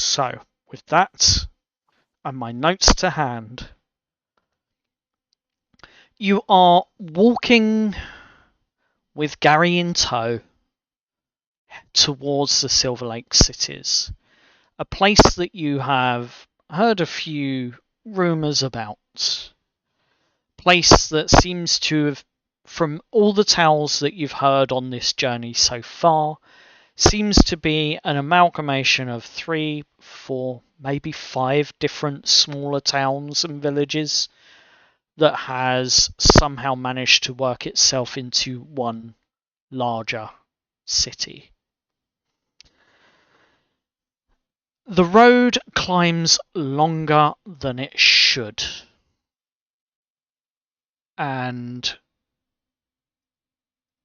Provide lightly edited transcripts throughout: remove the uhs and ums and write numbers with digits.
So, with that and my notes to hand, you are walking with Gary in tow towards the Silver Lake cities, a place that you have heard a few rumours about. Place that seems to have, from all the tales that you've heard on this journey so far, seems to be an amalgamation of 3, 4, maybe 5 different smaller towns and villages that has somehow managed to work itself into one larger city. The road climbs longer than it should, and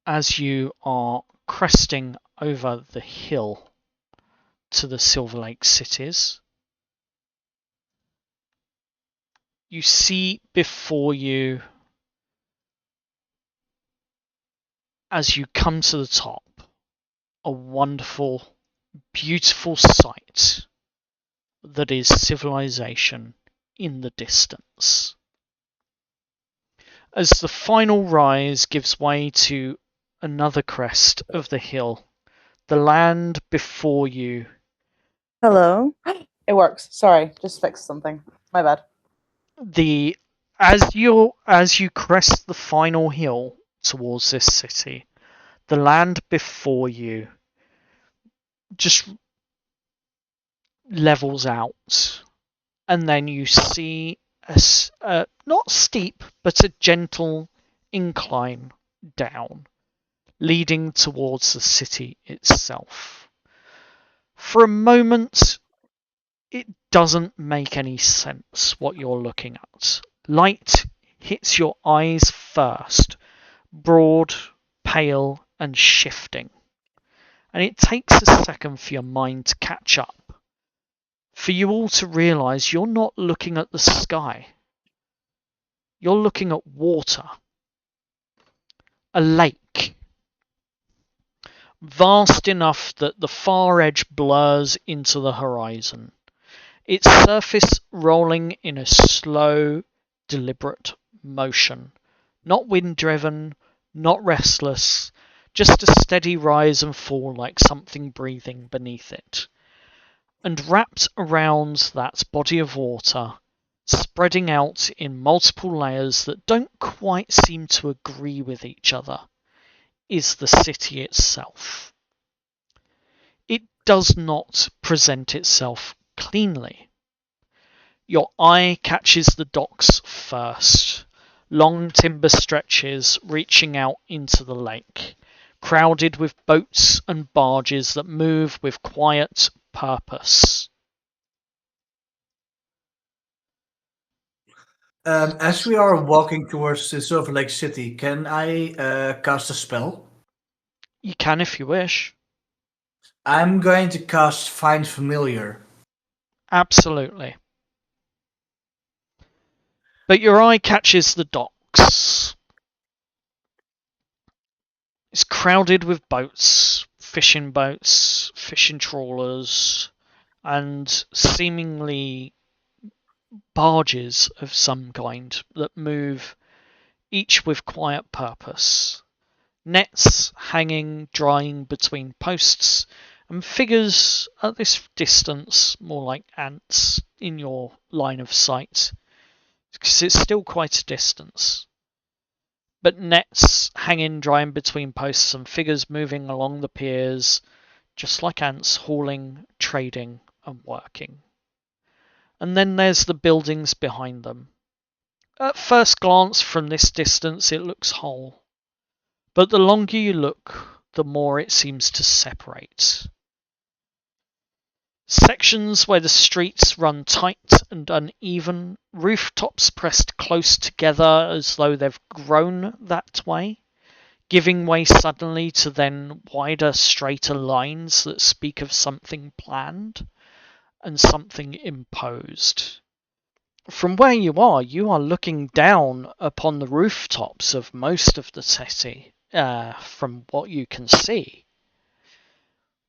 as you are cresting over the hill to the Silver Lake cities, you see before you, as you come to the top, a wonderful, beautiful sight that is civilization in the distance. As the final rise gives way to another crest of the hill, the land before you. Hello. It works. Sorry, just fixed something. My bad. As you crest the final hill towards this city, the land before you just levels out, and then you see a not steep but a gentle incline down, leading towards the city itself. For a moment, it doesn't make any sense what you're looking at. Light hits your eyes first, broad, pale, and shifting. And it takes a second for your mind to catch up, for you all to realise you're not looking at the sky. You're looking at water. A lake. Vast enough that the far edge blurs into the horizon. Its surface rolling in a slow, deliberate motion. Not wind-driven, not restless, just a steady rise and fall like something breathing beneath it. And wrapped around that body of water, spreading out in multiple layers that don't quite seem to agree with each other, is the city itself. It does not present itself cleanly. Your eye catches the docks first, long timber stretches reaching out into the lake, crowded with boats and barges that move with quiet purpose. As we are walking towards the Silver Lake City, can I cast a spell? You can if you wish. I'm going to cast Find Familiar. Absolutely. But your eye catches the docks. It's crowded with boats, fishing trawlers, and seemingly barges of some kind that move, each with quiet purpose. Nets hanging, drying between posts, and figures at this distance, more like ants, in your line of sight, because it's still quite a distance. But nets hanging, drying between posts, and figures moving along the piers, just like ants hauling, trading, and working. And then there's the buildings behind them. At first glance from this distance it looks whole, but the longer you look, the more it seems to separate. Sections where the streets run tight and uneven, rooftops pressed close together as though they've grown that way, giving way suddenly to then wider, straighter lines that speak of something planned and something imposed. From where you are looking down upon the rooftops of most of the city, from what you can see.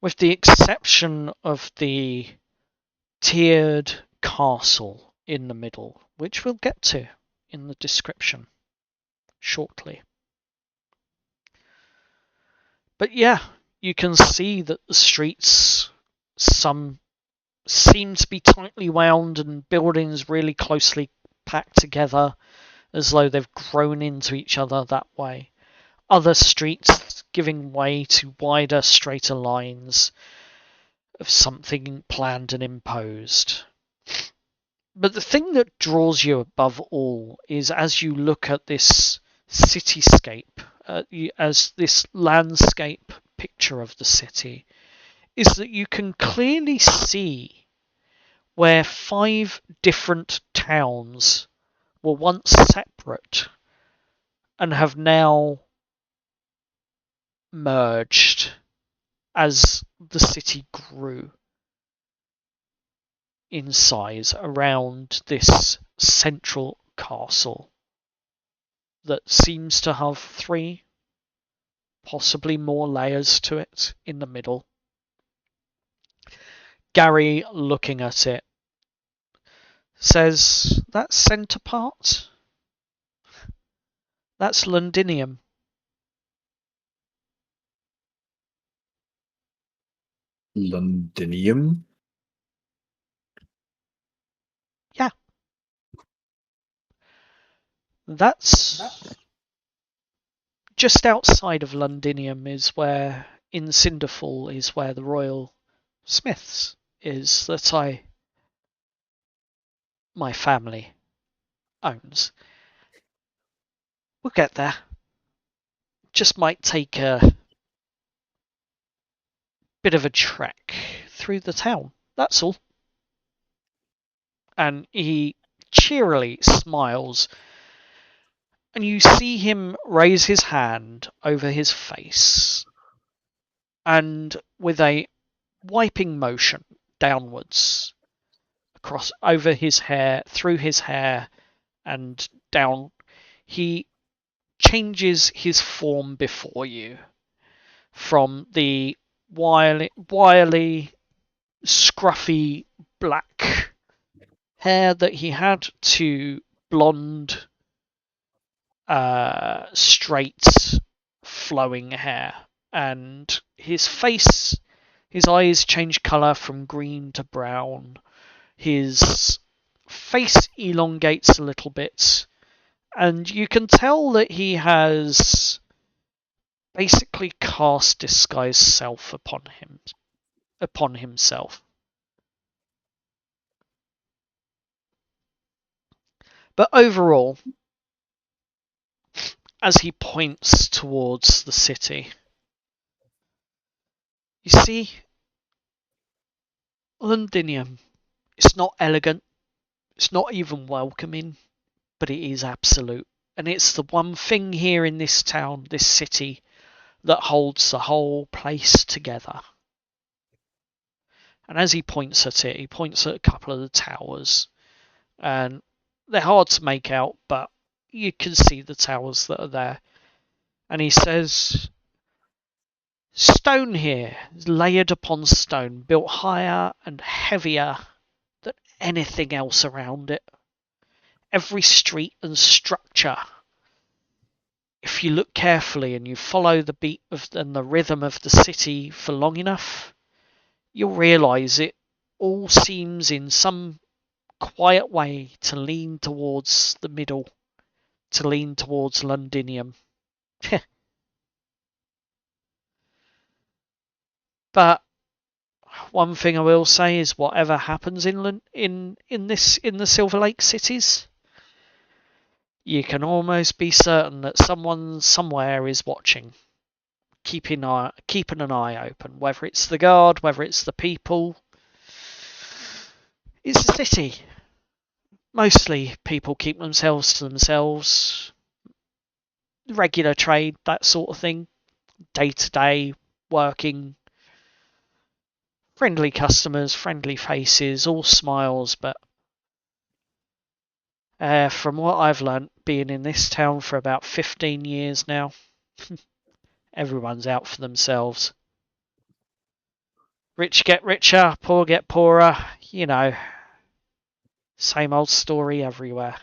With the exception of the tiered castle in the middle, which we'll get to in the description shortly. But yeah, you can see that the streets, some seem to be tightly wound and buildings really closely packed together as though they've grown into each other that way. Other streets giving way to wider, straighter lines of something planned and imposed. But the thing that draws you above all is as you look at this cityscape, as this landscape picture of the city, is that you can clearly see where 5 different towns were once separate and have now merged as the city grew in size around this central castle that seems to have 3, possibly more layers to it in the middle. Gary, looking at it, says, that centre part? That's Londinium. Londinium? Yeah. That's just outside of Londinium is where, in Cinderfall, is where the Royal Smiths is that my family owns. We'll get there. Just might take a bit of a trek through the town. That's all. And he cheerily smiles, and you see him raise his hand over his face, and with a wiping motion downwards, across over his hair, through his hair, and down, he changes his form before you from the wily, scruffy black hair that he had to blonde, straight, flowing hair. And his face, his eyes change colour from green to brown. His face elongates a little bit, and you can tell that he has basically cast disguise self upon himself. But overall, as he points towards the city, you see, Londinium, it's not elegant, it's not even welcoming, but it is absolute. And it's the one thing here in this town, this city, that holds the whole place together. And as he points at it, he points at a couple of the towers. And they're hard to make out, but you can see the towers that are there. And he says, stone here, layered upon stone, built higher and heavier than anything else around it. Every street and structure, if you look carefully and you follow the beat and the rhythm of the city for long enough, you'll realise it all seems in some quiet way to lean towards the middle, to lean towards Londinium. But one thing I will say is, whatever happens in the Silver Lake cities, you can almost be certain that someone somewhere is watching, keeping an eye open. Whether it's the guard, whether it's the people, it's a city. Mostly people keep themselves to themselves. Regular trade, that sort of thing. Day to day working. Friendly customers, friendly faces, all smiles, but from what I've learnt, being in this town for about 15 years now, everyone's out for themselves. Rich get richer, poor get poorer. You know, same old story everywhere.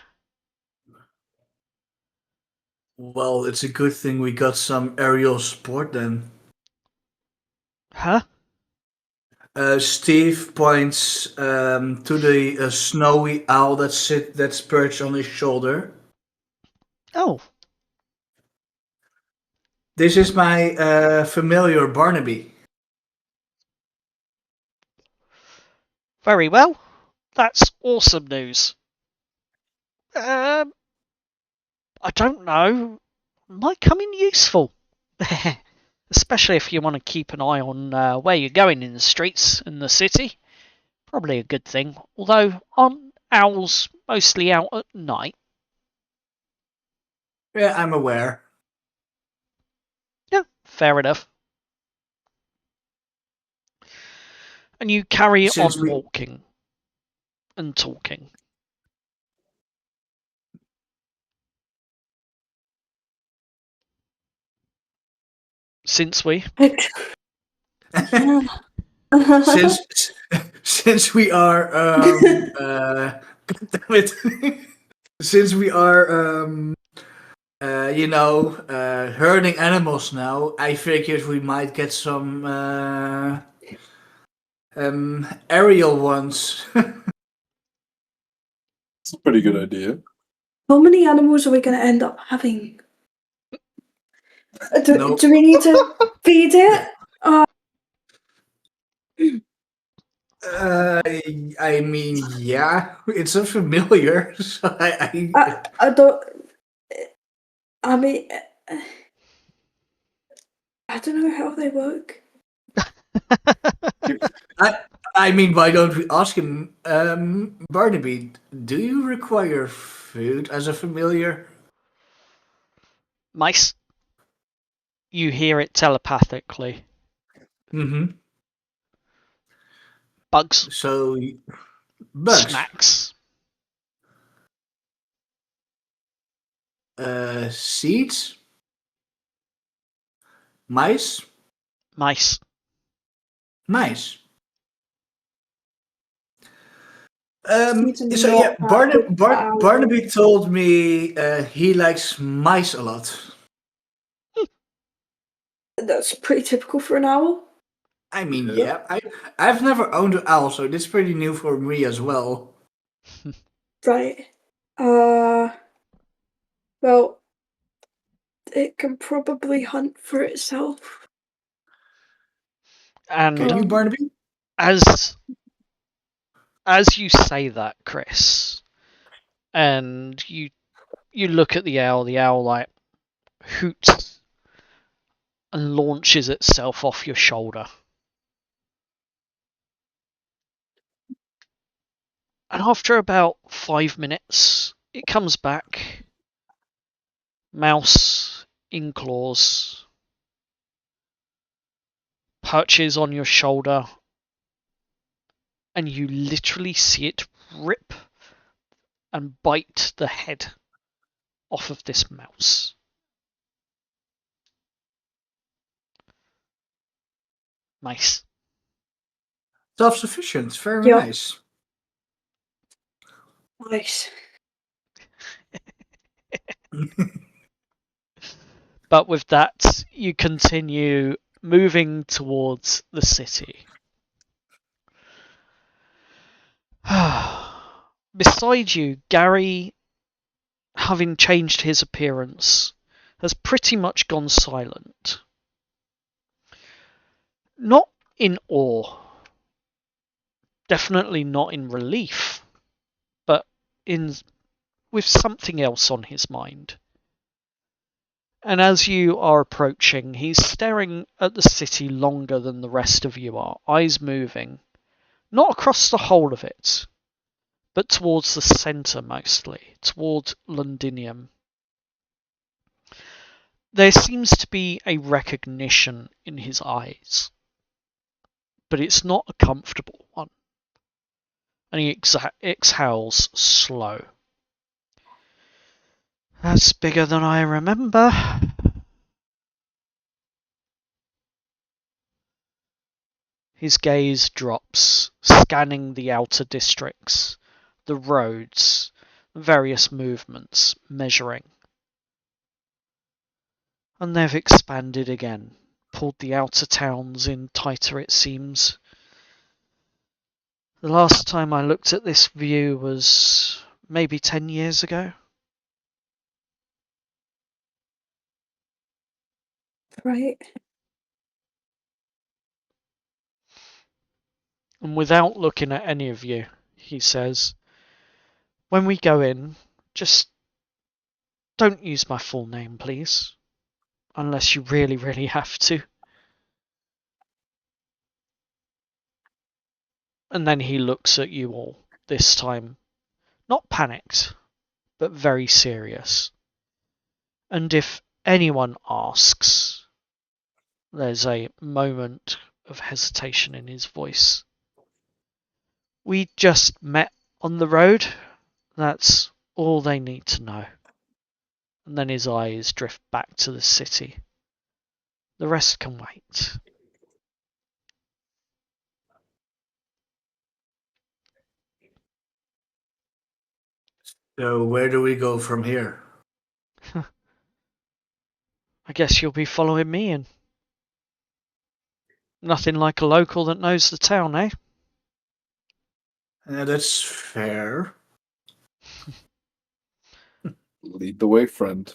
Well, it's a good thing we got some aerial support then. Huh? Steve points to the snowy owl that's perched on his shoulder. Oh, This is my familiar Barnaby. very well. That's awesome news. I don't know. Might come in useful. Especially if you want to keep an eye on where you're going in the streets in the city. Probably a good thing. Although, aren't owls mostly out at night? Yeah, I'm aware. Yeah, fair enough. And you carry Since on we walking and talking. Since we. since since we are damn it. Since we are herding animals now, I figured we might get some aerial ones. It's a pretty good idea. How many animals are we going to end up having? Do, Nope. do we need to feed it? I mean, yeah, it's a familiar. So I don't. I mean, I don't know how they work. I mean, why don't we ask him, Barnaby? Do you require food as a familiar? Mice. You hear it telepathically. Mm-hmm. Bugs. So, bugs. Snacks. Seeds. Mice. Mice. Mice. Need to So not yeah, have the owl. Barnaby told me he likes mice a lot. That's pretty typical for an owl. I mean, yeah, I've never owned an owl, so this is pretty new for me as well. Right. Well, it can probably hunt for itself. And Can you, Barnaby? as you say that, Chris, and you look at the owl like hoots and launches itself off your shoulder. And after about 5 minutes, it comes back, mouse in claws, perches on your shoulder, and you literally see it rip and bite the head off of this mouse. Nice. Self-sufficient, very Yep. nice. Nice. But with that, you continue moving towards the city. Beside you, Gary, having changed his appearance, has pretty much gone silent. Not in awe, definitely not in relief, but with something else on his mind. And as you are approaching, he's staring at the city longer than the rest of you are, eyes moving, not across the whole of it, but towards the centre mostly, towards Londinium. There seems to be a recognition in his eyes, but it's not a comfortable one. And he exhales slow. That's bigger than I remember. His gaze drops, scanning the outer districts, the roads, various movements, measuring. And they've expanded again, pulled the outer towns in tighter, it seems. The last time I looked at this view was maybe 10 years ago. Right. And without looking at any of you, he says, when we go in, just don't use my full name, please. Unless you really, really have to. And then he looks at you all, this time, not panicked, but very serious. And if anyone asks, there's a moment of hesitation in his voice. We just met on the road. That's all they need to know. And then his eyes drift back to the city. The rest can wait. So where do we go from here? I guess you'll be following me in. Nothing like a local that knows the town, eh? That's fair. Lead the way, friend.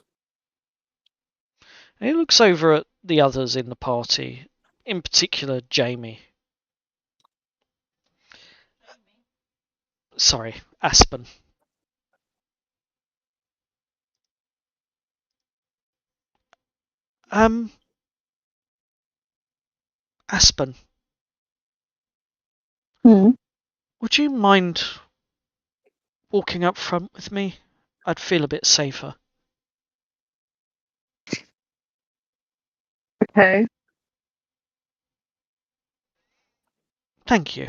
And he looks over at the others in the party, in particular Jamie. Sorry, Aspen. Aspen, would you mind walking up front with me? I'd feel a bit safer. Okay. Thank you.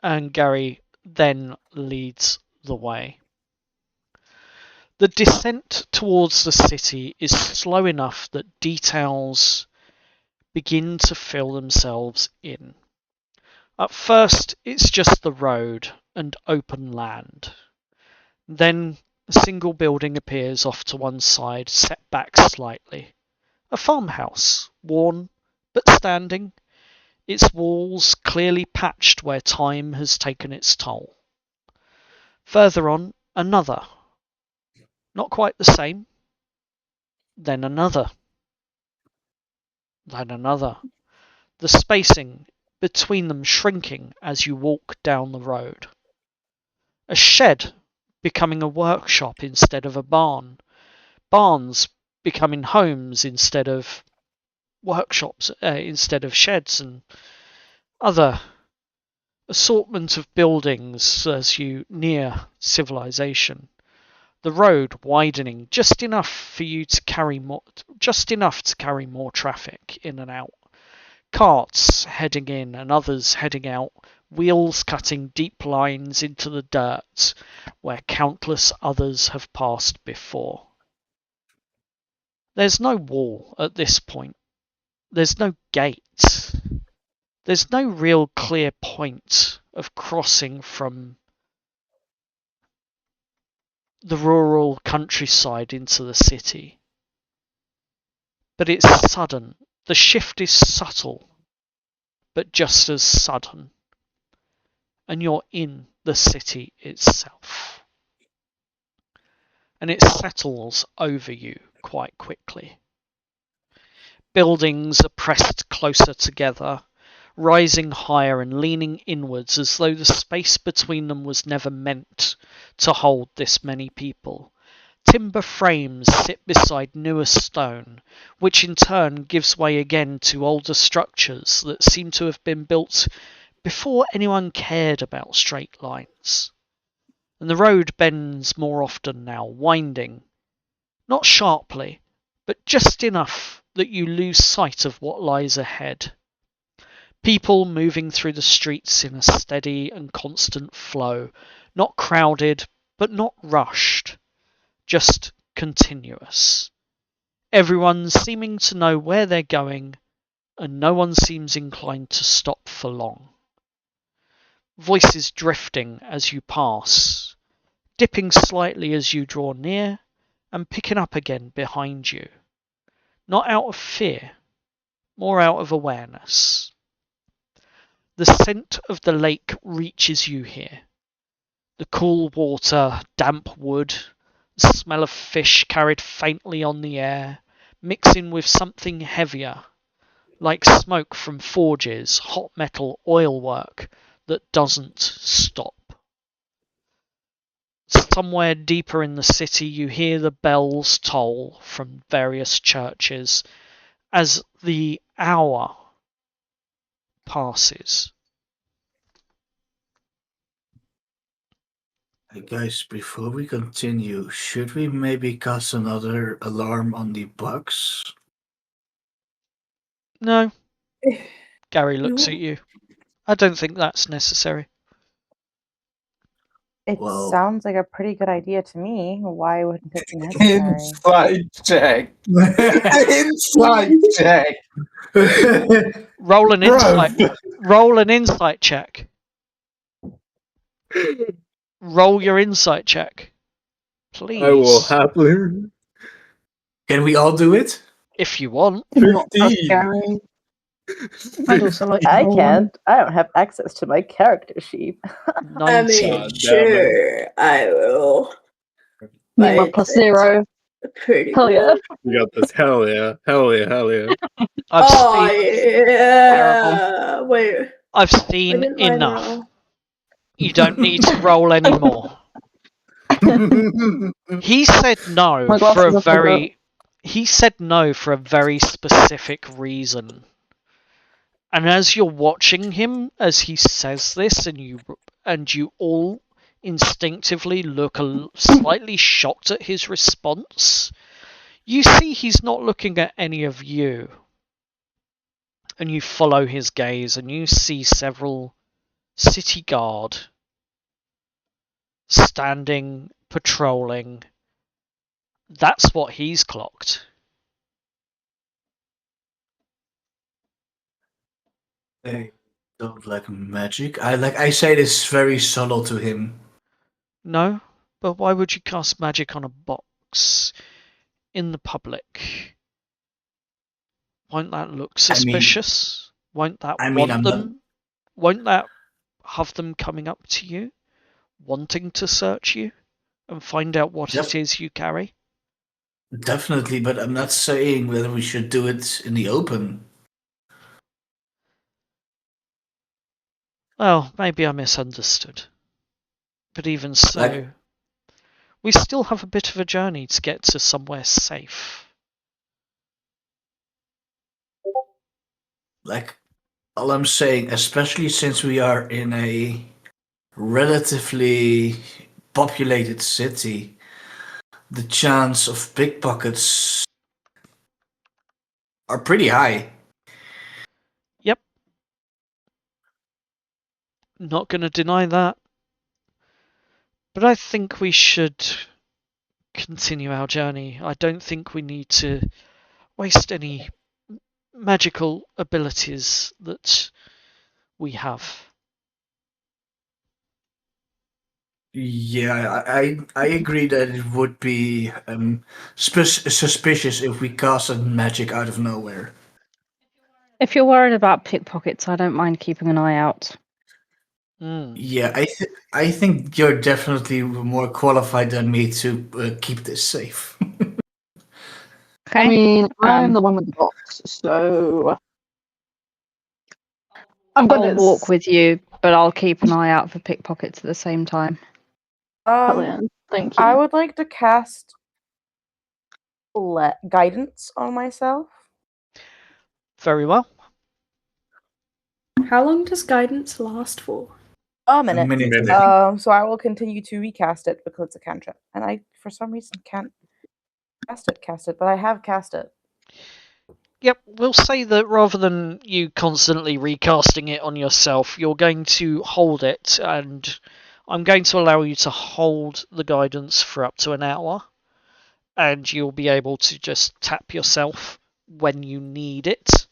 And Gary then leads the way. The descent towards the city is slow enough that details begin to fill themselves in. At first, it's just the road and open land. Then a single building appears off to one side, set back slightly. A farmhouse, worn but standing, its walls clearly patched where time has taken its toll. Further on, another. Not quite the same. Then another. Then another. The spacing between them shrinking as you walk down the road. A shed becoming a workshop instead of a barn. Barns becoming homes instead of workshops, instead of sheds, and other assortment of buildings as you near civilization. The road widening just enough for you to carry more, just enough to carry more traffic in and out. Carts heading in and others heading out, wheels cutting deep lines into the dirt where countless others have passed before. There's no wall at this point. There's no gate. There's no real clear point of crossing from the rural countryside into the city. But it's sudden. The shift is subtle, but just as sudden. And you're in the city itself. And it settles over you quite quickly. Buildings are pressed closer together, rising higher and leaning inwards as though the space between them was never meant to hold this many people. Timber frames sit beside newer stone, which in turn gives way again to older structures that seem to have been built before anyone cared about straight lines. And the road bends more often now, winding, not sharply, but just enough that you lose sight of what lies ahead. People moving through the streets in a steady and constant flow, not crowded, but not rushed, just continuous. Everyone seeming to know where they're going and no one seems inclined to stop for long. Voices drifting as you pass, dipping slightly as you draw near, and picking up again behind you. Not out of fear, more out of awareness. The scent of the lake reaches you here. The cool water, damp wood, the smell of fish carried faintly on the air, mixing with something heavier, like smoke from forges, hot metal oil work that doesn't stop. Somewhere deeper in the city, you hear the bells toll from various churches as the hour passes. Hey guys, before we continue, should we maybe cast another alarm on the bugs? No, Eh, Gary looks No. at you. I don't think that's necessary. It Well- sounds like a pretty good idea to me. Why wouldn't it be necessary? Inside check. Inside check. Roll an insight. Bruv. Roll an insight check. Roll your insight check, please. I will happily. Can we all do it? If you want. Not us, 15. Gary. I'd also like to I roll one. can't. I don't have access to my character sheet. 19. I mean, God damn it. sure, I will. Me, Like, 1+0. Pretty Hell yeah. We got this. Hell yeah. Hell yeah. Hell yeah. I've yeah. Wait. I seen didn't line enough. roll. You don't need to roll anymore. He said no My for glasses a are very he said no for a very specific reason. And as you're watching him as he says this and you all instinctively look slightly shocked at his response, you see he's not looking at any of you. And you follow his gaze and you see several city guard standing, patrolling. That's what he's clocked. I don't like magic. I say this very subtle to him. No, but why would you cast magic on a box in the public? Won't that look suspicious? Won't that want them? Won't that have them coming up to you, wanting to search you and find out what it is you carry? Definitely, but I'm not saying whether we should do it in the open. Well, maybe I misunderstood. But even so, we still have a bit of a journey to get to somewhere safe. Like, all I'm saying, especially since we are in a relatively populated city, the chance of pickpockets are pretty high. Yep. Not going to deny that. But I think we should continue our journey. I don't think we need to waste any magical abilities that we have. Yeah, I agree that it would be suspicious if we casted magic out of nowhere. If you're worried about pickpockets, I don't mind keeping an eye out. Yeah, I think you're definitely more qualified than me to keep this safe. Okay. I mean, I'm the one with the box, so I'm I'll gonna walk with you, but I'll keep an eye out for pickpockets at the same time. Brilliant. Thank you. I would like to cast guidance on myself. Very well. How long does guidance last for? A minute. Minute. So I will continue to recast it because it's a cantrip, and I, for some reason, can't cast it, but I have cast it. Yep, we'll say that rather than you constantly recasting it on yourself, you're going to hold it, and I'm going to allow you to hold the guidance for up to an hour, and you'll be able to just tap yourself when you need it.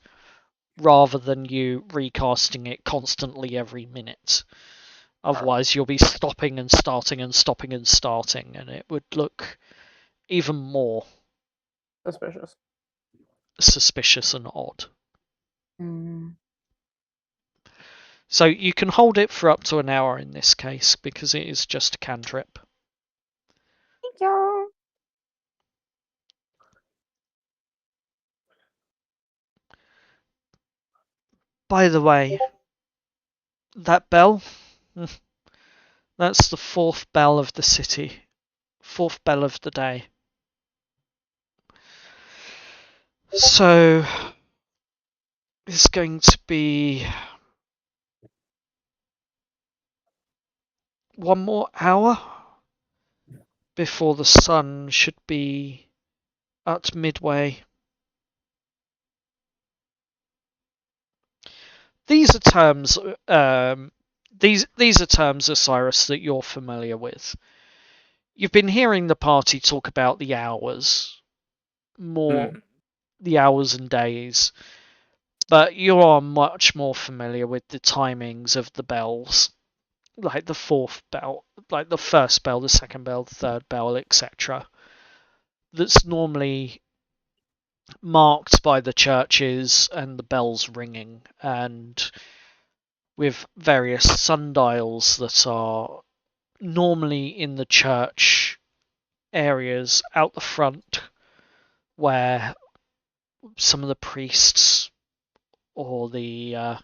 rather than you recasting it constantly every minute. Otherwise, you'll be stopping and starting and stopping and starting, and it would look even more suspicious and odd. So you can hold it for up to an hour in this case, because it is just a cantrip. Thank you. By the way, that bell, that's the 4th bell of the city. 4th bell of the day. So, it's going to be 1 more hour before the sun should be at midway. These are terms, these are terms, Osiris, that you're familiar with. You've been hearing the party talk about the hours, more the hours and days, but you are much more familiar with the timings of the bells, like the 4th bell, like the 1st bell, the 2nd bell, the 3rd bell, etc. That's normally marked by the churches and the bells ringing, and with various sundials that are normally in the church areas out the front, where some of the priests or the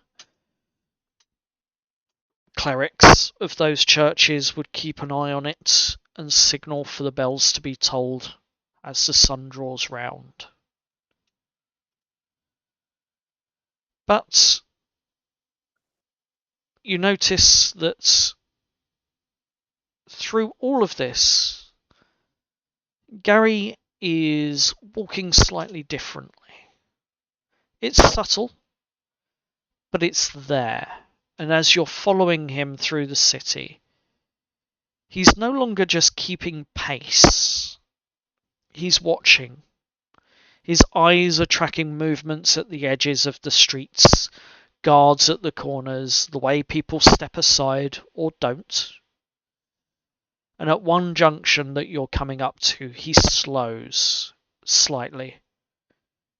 clerics of those churches would keep an eye on it and signal for the bells to be tolled as the sun draws round. But you notice that through all of this, Gary is walking slightly differently. It's subtle, but it's there. And as you're following him through the city, he's no longer just keeping pace. He's watching. His eyes are tracking movements at the edges of the streets, guards at the corners, the way people step aside or don't. And at one junction that you're coming up to, he slows slightly.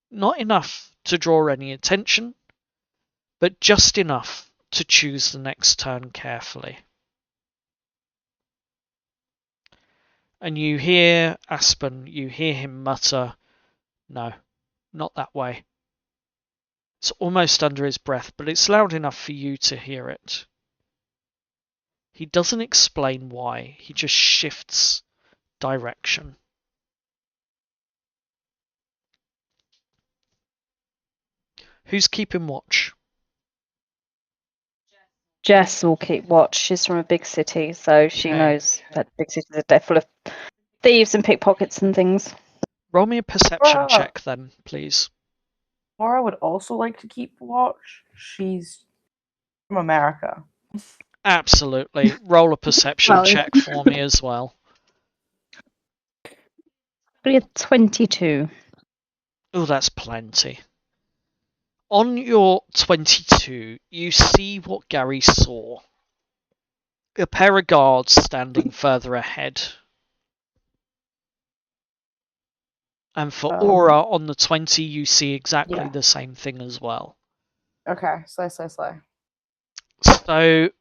Not enough to draw any attention, but just enough to choose the next turn carefully. And you hear Aspen, you hear him mutter, "No, not that way." It's almost under his breath, but it's loud enough for you to hear it. He doesn't explain why, he just shifts direction. Who's keeping watch? Jess will keep watch. She's from a big city, so she knows that big cities are full of thieves and pickpockets and things. Roll me a perception check then, please. Laura would also like to keep watch. She's from America. Absolutely. Roll a perception check for me as well. Be a 22. Oh, that's plenty. On your 22, you see what Gary saw. A pair of guards standing further ahead. And for Aura, on the 20, you see exactly the same thing as well. Okay, slay. So,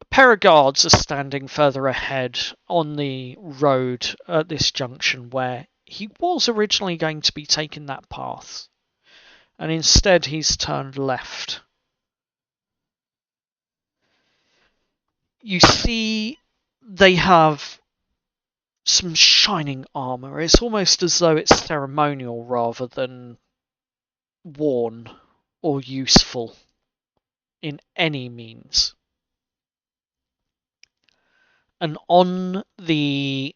a pair of guards are standing further ahead on the road at this junction where he was originally going to be taking that path. And instead he's turned left. You see they have some shining armour. It's almost as though it's ceremonial rather than worn or useful in any means. And on the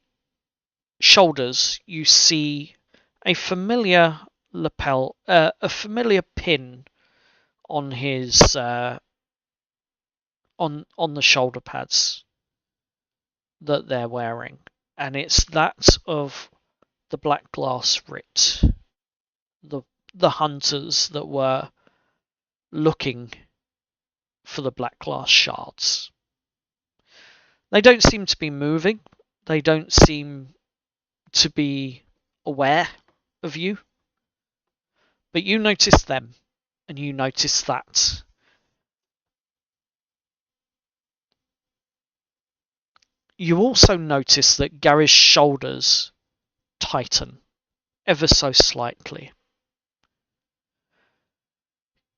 shoulders you see a familiar lapel, a familiar pin on his on the shoulder pads that they're wearing, and it's that of the Black Glass Writ, the hunters that were looking for the black glass shards. They don't seem to be moving. They don't seem to be aware of you. But you notice them, and you notice that. You also notice that Gary's shoulders tighten ever so slightly.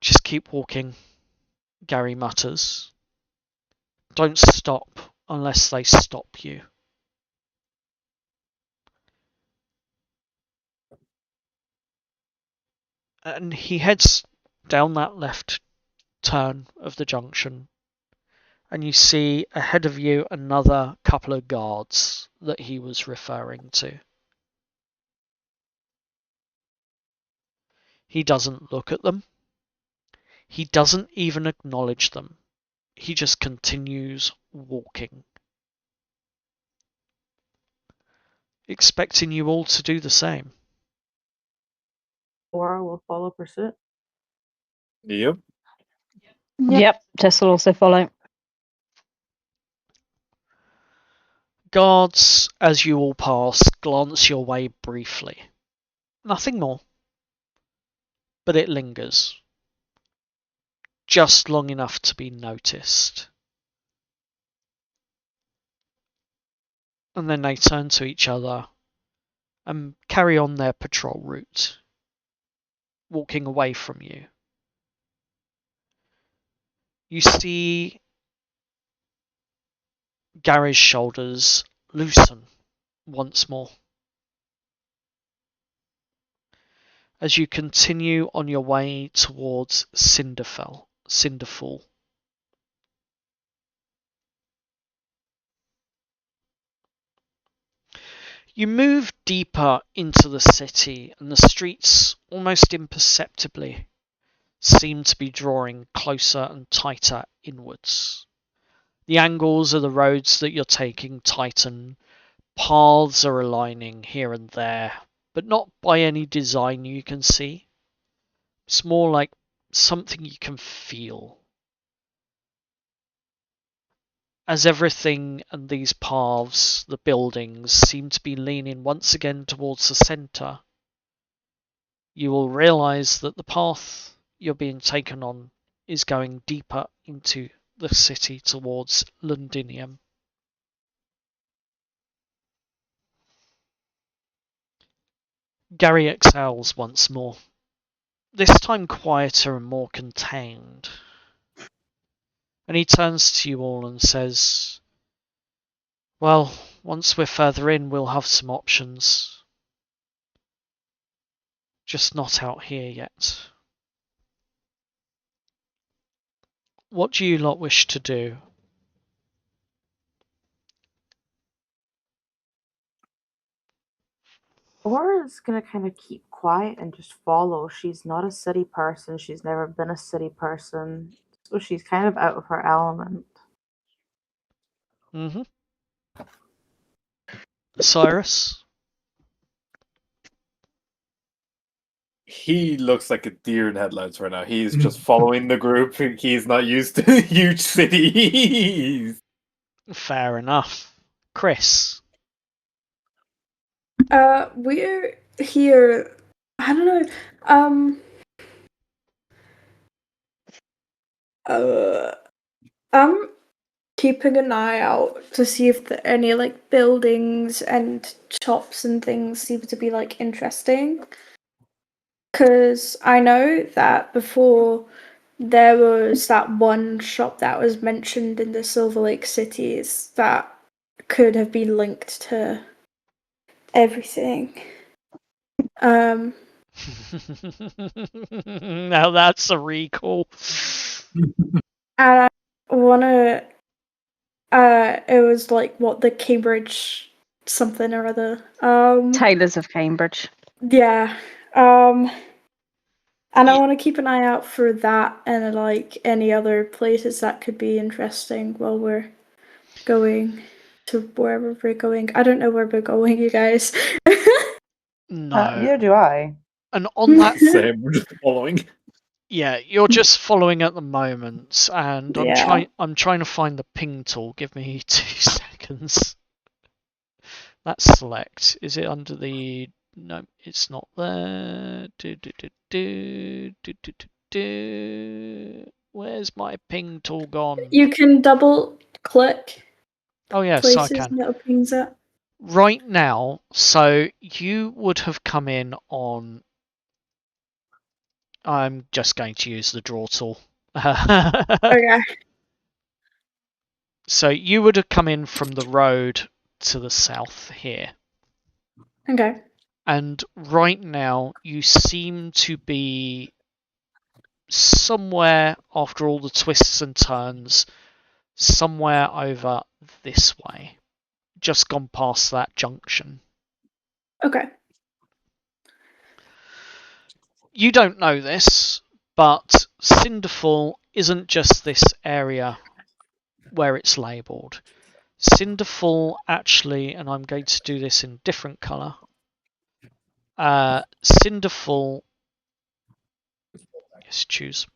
Just keep walking, Gary mutters. Don't stop unless they stop you. And he heads down that left turn of the junction, and you see ahead of you another couple of guards that he was referring to. He doesn't look at them. He doesn't even acknowledge them. He just continues walking, expecting you all to do the same. Laura will follow pursuit. Yep. Yep, Tess will also follow. Guards, as you all pass, glance your way briefly. Nothing more. But it lingers. Just long enough to be noticed. And then they turn to each other and carry on their patrol route, walking away from you. You see Gary's shoulders loosen once more. As you continue on your way towards Cinderfall. You move deeper into the city, and the streets, almost imperceptibly, seem to be drawing closer and tighter inwards. The angles of the roads that you're taking tighten, paths are aligning here and there, but not by any design you can see. It's more like something you can feel. As everything and these paths, the buildings, seem to be leaning once again towards the centre, you will realise that the path you're being taken on is going deeper into the city towards Londinium. Gary exhales once more, this time quieter and more contained. And he turns to you all and says, well, once we're further in, we'll have some options. Just not out here yet. What do you lot wish to do? Laura's gonna kind of keep quiet and just follow. She's not a city person. She's never been a city person. So she's kind of out of her element. Mm-hmm. Cyrus? He looks like a deer in headlights right now. He's just following the group. He's not used to huge cities. Fair enough. Chris? We're here. I don't know. I'm keeping an eye out to see if there any like buildings and shops and things seem to be like interesting. Because I know that before there was that one shop that was mentioned in the Silver Lake cities that could have been linked to everything. Now that's a recall. And I wanna it was like what the Cambridge something or other. Taylors of Cambridge. Yeah. And I want to keep an eye out for that and like any other places that could be interesting while we're going to wherever we're going. I don't know where we're going, you guys. No. Neither do I. And on that Same, we're just following. Yeah, you're just following at the moment, and Yeah. I'm trying to find the ping tool. Give me 2 seconds. That's select. Is it under the? No, it's not there. Where's my ping tool gone? You can double click Oh yes, I places can. that it pings at. Right now, so you would have come in on. I'm just going to use the draw tool. Okay. So you would have come in from the road to the south here. Okay. And right now you seem to be somewhere, after all the twists and turns, somewhere over this way. Just gone past that junction. Okay. You don't know this, but Cinderfall isn't just this area where it's labelled. Cinderfall actually, and I'm going to do this in different colour. Cinderfall, yes, choose.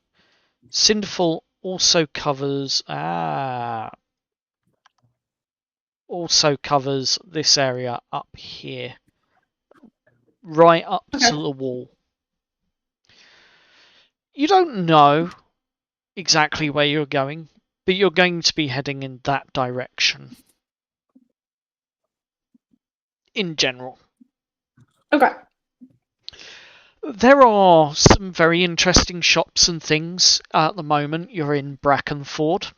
Cinderfall also covers this area up here, right up Okay. to the wall. You don't know exactly where you're going, but you're going to be heading in that direction. In general. Okay. There are some very interesting shops and things at the moment. You're in Brackenford,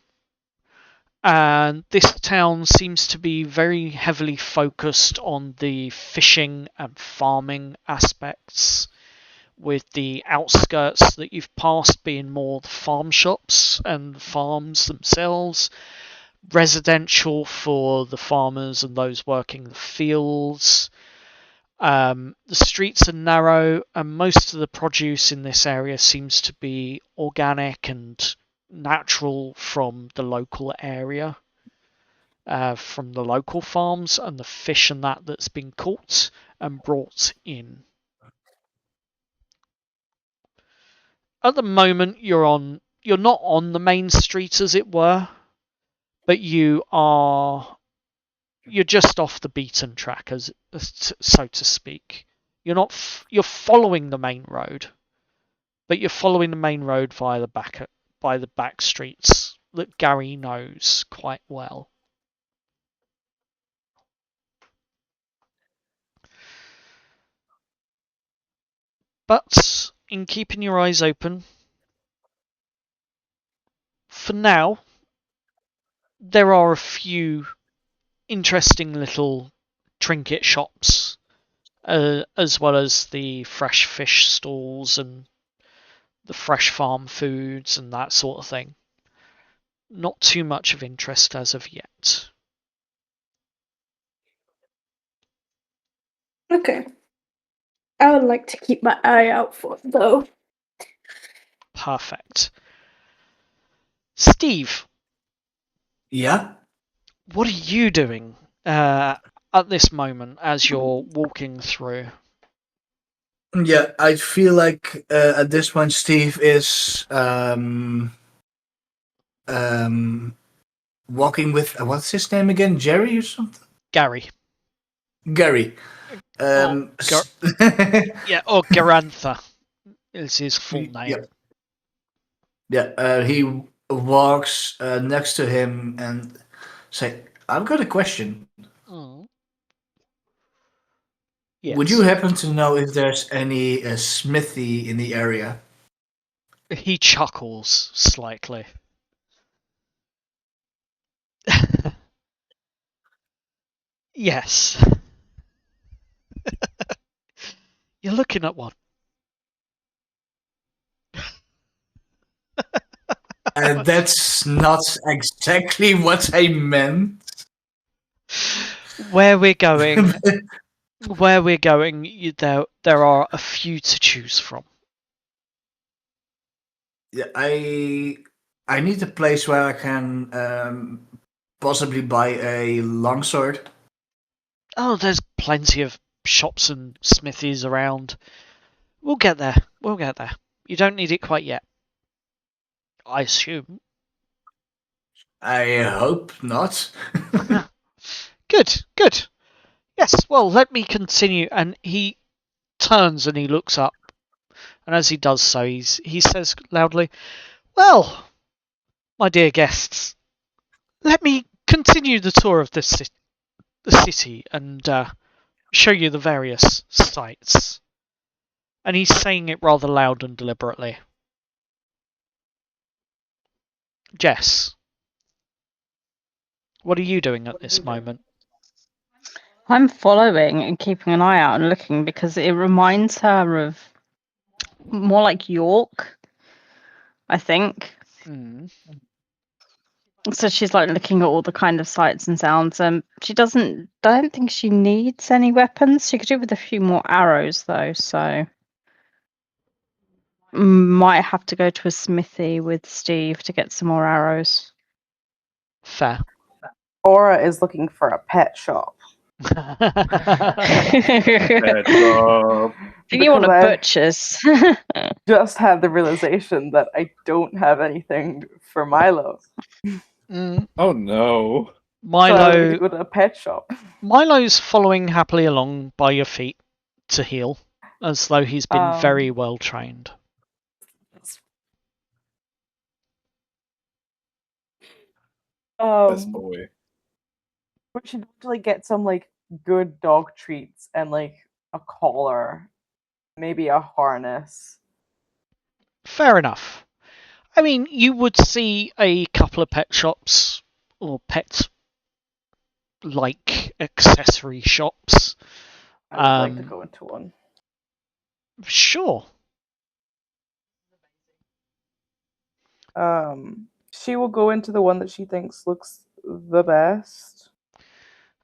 and this town seems to be very heavily focused on the fishing and farming aspects, with the outskirts that you've passed being more the farm shops and farms themselves, residential for the farmers and those working the fields. The streets are narrow, and most of the produce in this area seems to be organic and natural from the local area, from the local farms and the fish and that's been caught and brought in. At the moment, you're not on the main street, as it were, but you're just off the beaten track, so to speak. You're following the main road, but you're following the main road via the back streets that Gary knows quite well. But in keeping your eyes open, for now, there are a few interesting little trinket shops, as well as the fresh fish stalls and the fresh farm foods and that sort of thing. Not too much of interest as of yet. Okay. I would like to keep my eye out for it, though. Perfect. Steve. Yeah? What are you doing at this moment as you're walking through? Yeah, I feel like at this point Steve is walking with what's his name again? Jerry or something? Gary. Gary. Yeah, or Garantha is his full name. He walks next to him and say, "I've got a question. Oh. Yes. Would you happen to know if there's any smithy in the area?" He chuckles slightly. Yes. You're looking at one. That's not exactly what I meant. Where we're going, there are a few to choose from. Yeah, I need a place where I can possibly buy a longsword. Oh, there's plenty of shops and smithies around. We'll get there. You don't need it quite yet. I assume. I hope not. Good, good. Yes, well, let me continue. And he turns and he looks up. And as he does so, he says loudly, "Well, my dear guests, let me continue the tour of the city and show you the various sights." And he's saying it rather loud and deliberately. Jess, what are you doing at this moment? I'm following and keeping an eye out and looking because it reminds her of more like York, I think. Mm. So she's like looking at all the kind of sights and sounds. She I don't think she needs any weapons. She could do with a few more arrows though, so might have to go to a smithy with Steve to get some more arrows. Fair. Aura is looking for a pet shop. Pet shop. You want a Because I butcher's? just had the realization that I don't have anything for Milo. Oh no. So I need to Milo, go to a pet shop. Milo's following happily along by your feet to heal, as though he's been very well trained. Best boy. We should actually get some like good dog treats and like a collar, maybe a harness. Fair enough. I mean, you would see a couple of pet shops or pet-like accessory shops. I would like to go into one. Sure. She will go into the one that she thinks looks the best.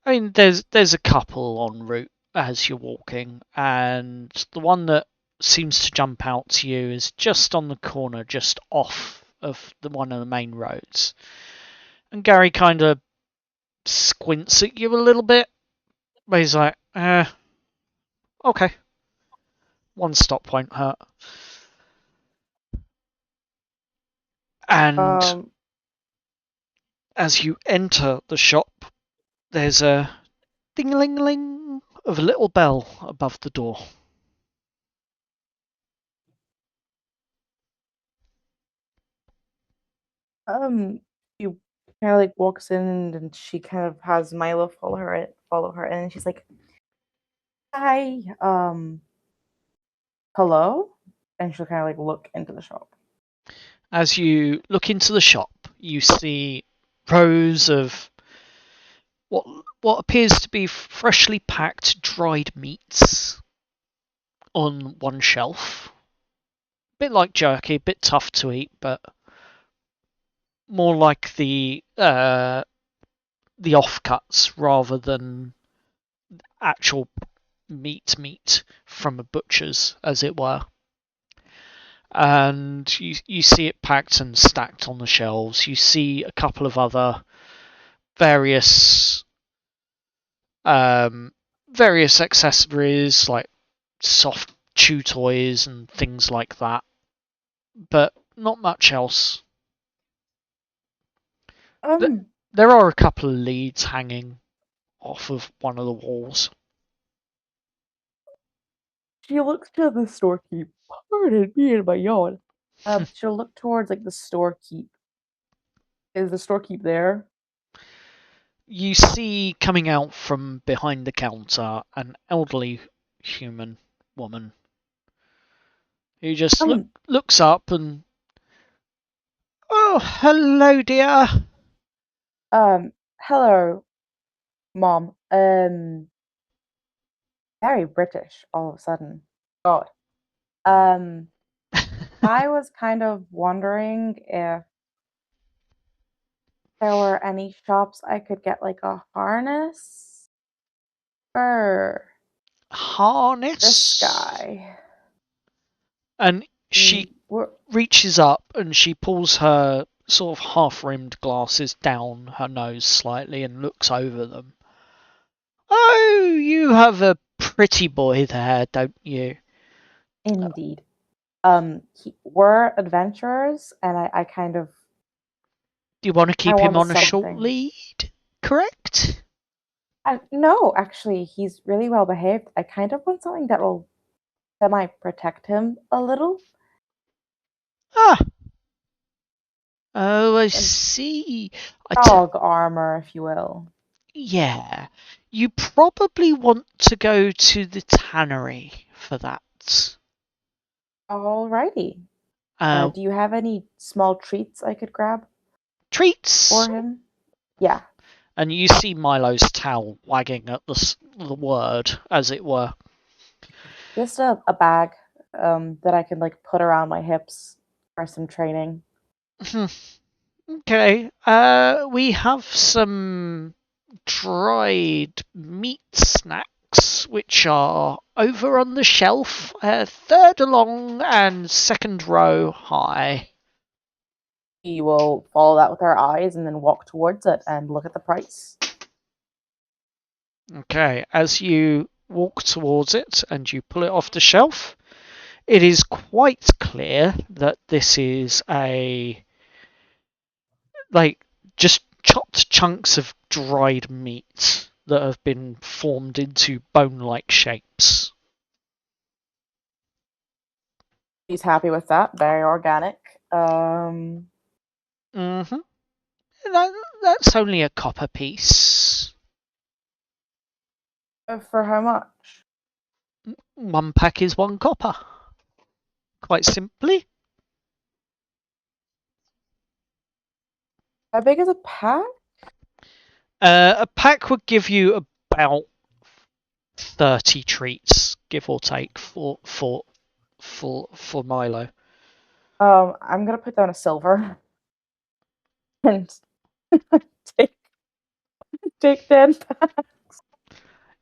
I mean, there's a couple en route as you're walking, and the one that seems to jump out to you is just on the corner, just off of one of the main roads. And Gary kind of squints at you a little bit, but he's like, okay. One stop won't hurt. And as you enter the shop, there's a ding-a-ling-a-ling of a little bell above the door. She kind of like walks in and she kind of has Milo follow her in, and she's like, "Hi, hello," and she'll kind of like look into the shop. As you look into the shop, you see rows of what appears to be freshly packed dried meats on one shelf. A bit like jerky, a bit tough to eat, but more like the offcuts rather than actual meat from a butcher's, as it were. And you see it packed and stacked on the shelves. You see a couple of other various accessories like soft chew toys and things like that, but not much else. There are a couple of leads hanging off of one of the walls. She looks to the storekeep. Pardon me and my yawn. She'll look towards like the storekeep. Is the storekeep there? You see coming out from behind the counter an elderly human woman who just looks up and, "Oh, hello, dear." Hello, Mom. Very British all of a sudden. God. I was kind of wondering if there were any shops I could get like a harness for Harness? this guy. And she reaches up and she pulls her sort of half-rimmed glasses down her nose slightly and looks over them. "Oh, you have a pretty boy there, don't you?" Indeed. We're adventurers, and I kind of Do you want to keep him want on a short something. lead? Correct? no, actually, he's really well behaved. I kind of want something that will semi-protect him a little. Ah. Oh, I see. Dog armor, if you will. Yeah. You probably want to go to the tannery for that. Alrighty. Uh, Do you have any small treats I could grab treats. for him? Yeah. And you see Milo's tail wagging at the word, as it were. Just a bag that I can like put around my hips for some training. Okay. We have some dried meat snacks, which are over on the shelf, third along and second row high. We will follow that with our eyes and then walk towards it and look at the price. Okay, as you walk towards it and you pull it off the shelf, it is quite clear that this is just chopped chunks of dried meat that have been formed into bone-like shapes. He's happy with that. Very organic. That's only a copper piece. For how much? 1 pack is 1 copper. Quite simply. How big is a pack? A pack would give you about 30 treats, give or take, for Milo. I'm gonna put down a silver and take 10 packs.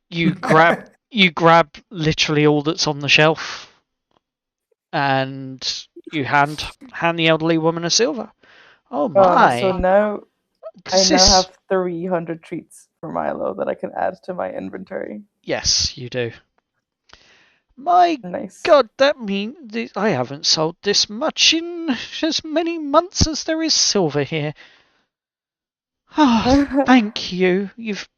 You grab literally all that's on the shelf, and you hand the elderly woman a silver. Oh my! So now I This now is- have 300 treats for Milo that I can add to my inventory. Yes, you do. My Nice. God, that means I haven't sold this much in as many months as there is silver here. Oh, thank you. You've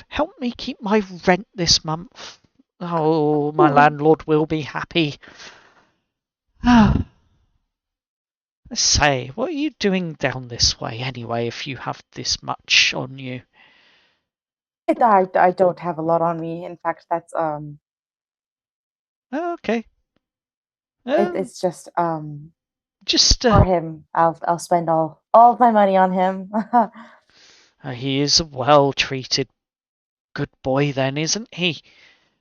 helped me keep my rent this month. Oh, my landlord will be happy. Ah. Say, what are you doing down this way anyway if you have this much on you? I don't have a lot on me. In fact, that's Okay. it's just Just for him. I'll spend all of my money on him. he is a well-treated good boy then, isn't he? Isn't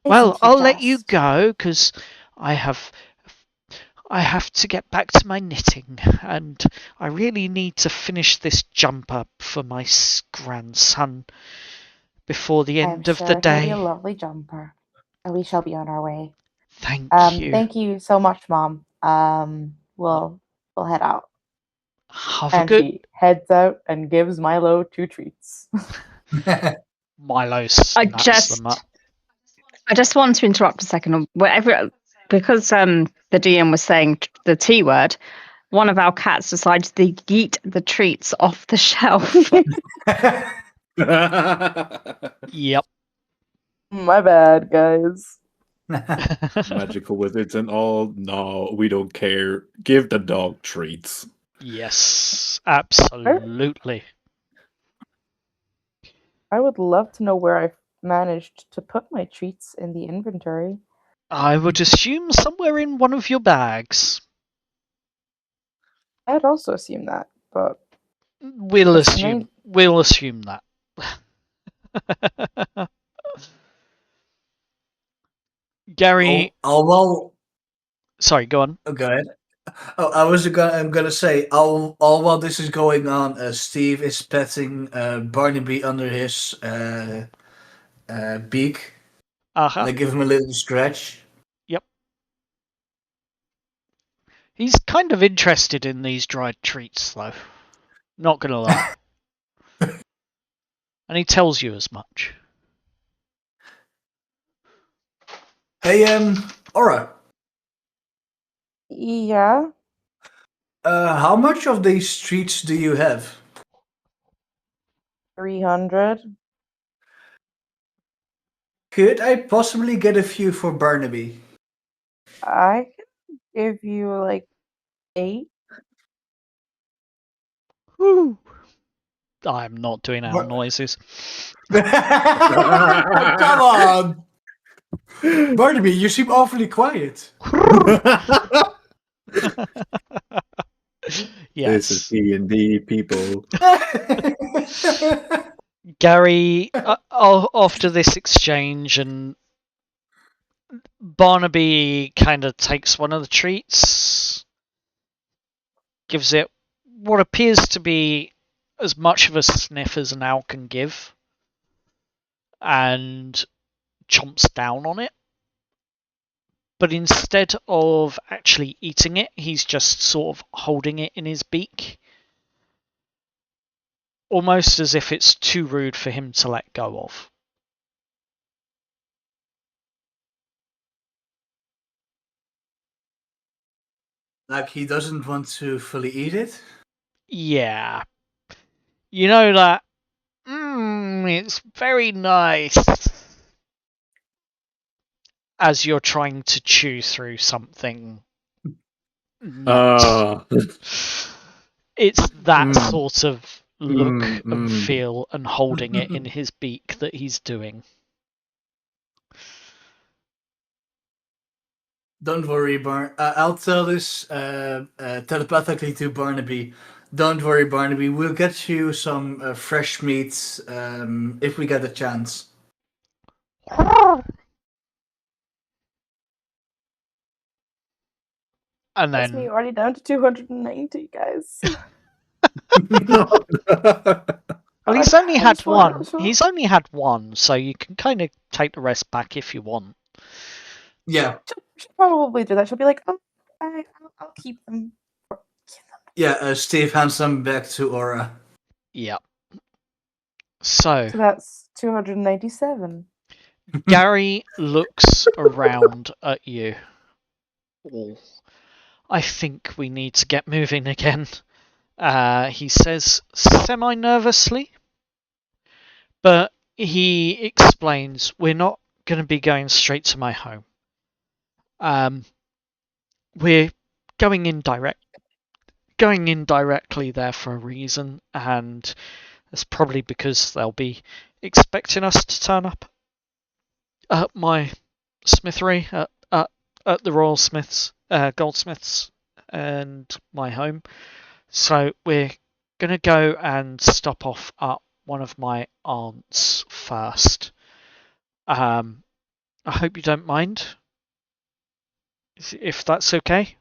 he I'll let you just? go because I have to get back to my knitting, and I really need to finish this jumper for my grandson before the end of the It'll be a day. lovely jumper. And we shall be on our way. Thank you. Thank you so much, Mom. We'll head out. Have a And good. she heads out and gives Milo 2 treats. Milo snaps them up. I just want to interrupt a second. Whatever, because the DM was saying the T word, one of our cats decided to yeet the treats off the shelf. Yep. My bad, guys. Magical wizards and all. No, we don't care. Give the dog treats. Yes, absolutely. I would love to know where I've managed to put my treats in the inventory. I would assume somewhere in one of your bags. I'd also assume that, but We'll Listen, assume that. Gary, Well, sorry, go on. oh, go ahead. Oh, I'm gonna say, all while this is going on, Steve is petting Barnaby under his beak. Uh-huh. They give him a little scratch. Yep. He's kind of interested in these dried treats, though. Not gonna lie. And he tells you as much. Hey, Aura. Yeah. How much of these streets do you have? 300. Could I possibly get a few for Barnaby? I can give you like 8. Woo! I'm not doing owl What? noises. Come on! Barnaby, you seem awfully quiet. This is Yes. D&D, people. Gary, after this exchange, and Barnaby kind of takes one of the treats, gives it what appears to be as much of a sniff as an owl can give, and chomps down on it. But instead of actually eating it, he's just sort of holding it in his beak, almost as if it's too rude for him to let go of. Like he doesn't want to fully eat it? Yeah. You know that, it's very nice, as you're trying to chew through something not. It's that sort of look and feel and holding it in his beak that he's doing. Don't worry, I'll tell this telepathically to Barnaby. Don't worry, Barnaby. We'll get you some fresh meat if we get a chance. And That's me then, already down to 290, guys. well, he's only had just wanna- one. so- He's only had one, so you can kind of take the rest back if you want. Yeah, She'll probably do that. She'll be like, "Oh, I'll keep them." yeah. Steve hands them back to Aura. Yep. So, So that's 297. Gary looks around at you all. I think we need to get moving again, he says semi-nervously. But he explains, we're not going to be going straight to my home. We're going in directly there for a reason, and it's probably because they'll be expecting us to turn up at my smithery, at the Royal Smiths, Goldsmiths, and my home. So we're gonna go and stop off at one of my aunts first. I hope you don't mind, if that's okay.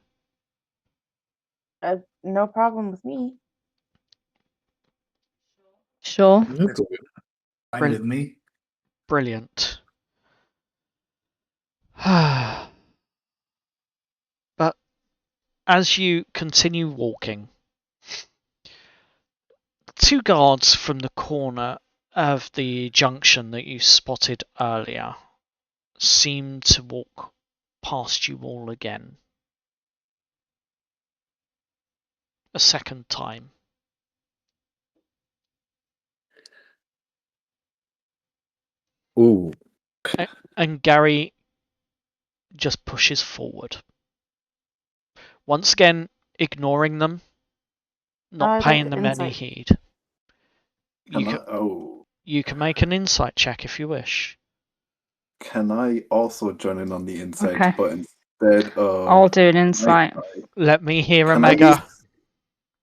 No problem with me. Sure. It's fine with me. Brilliant. But as you continue walking, 2 guards from the corner of the junction that you spotted earlier seem to walk past you all again. A second time. Ooh. And Gary just pushes forward. Once again, ignoring them, not I'd like paying to them any insight. heed. Oh. You can make an insight check if you wish. Can I also join in on the insight, Okay. but instead of... I'll do an insight. Let me hear Can I Omega. use-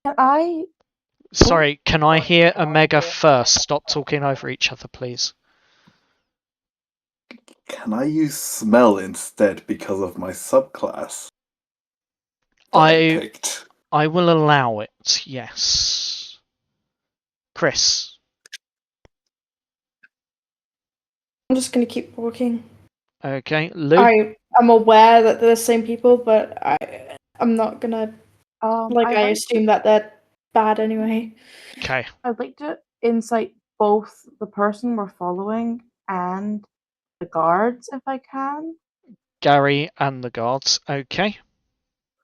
Can I? Sorry, can I hear Omega first? Stop talking over each other, please. Can I use smell instead because of my subclass? that I picked? will allow it, yes. Chris. I'm just gonna keep walking. Okay, Lou. I'm aware that they're the same people, but I'm not gonna I assume that they're bad anyway. Okay. I'd like to insight both the person we're following and the guards, if I can. Gary and the guards. Okay.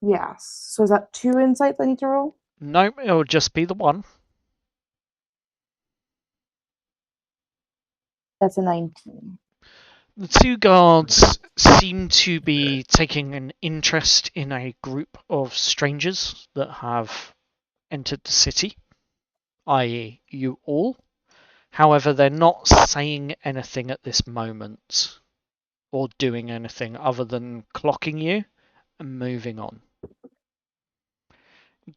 Yes. So is that 2 insights I need to roll? No, it'll just be the one. That's a 19. The two guards seem to be taking an interest in a group of strangers that have entered the city, i.e., you all. However, they're not saying anything at this moment or doing anything other than clocking you and moving on.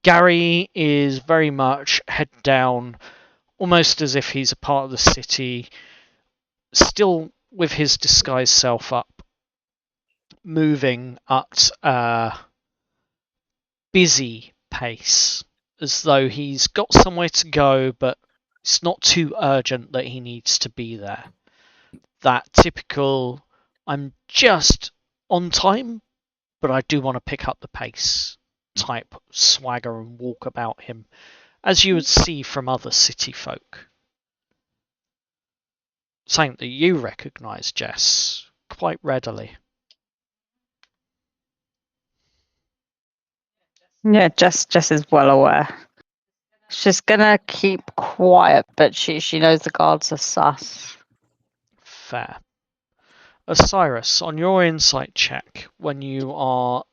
Gary is very much head down, almost as if he's a part of the city, still with his disguised self up, moving at a busy pace, as though he's got somewhere to go, but it's not too urgent that he needs to be there. That typical, I'm just on time, but I do want to pick up the pace type swagger and walk about him, as you would see from other city folk. Something that you recognise, Jess, quite readily. Yeah, Jess is well aware. She's gonna keep quiet, but she knows the guards are sus. Fair. Osiris, on your insight check, when you are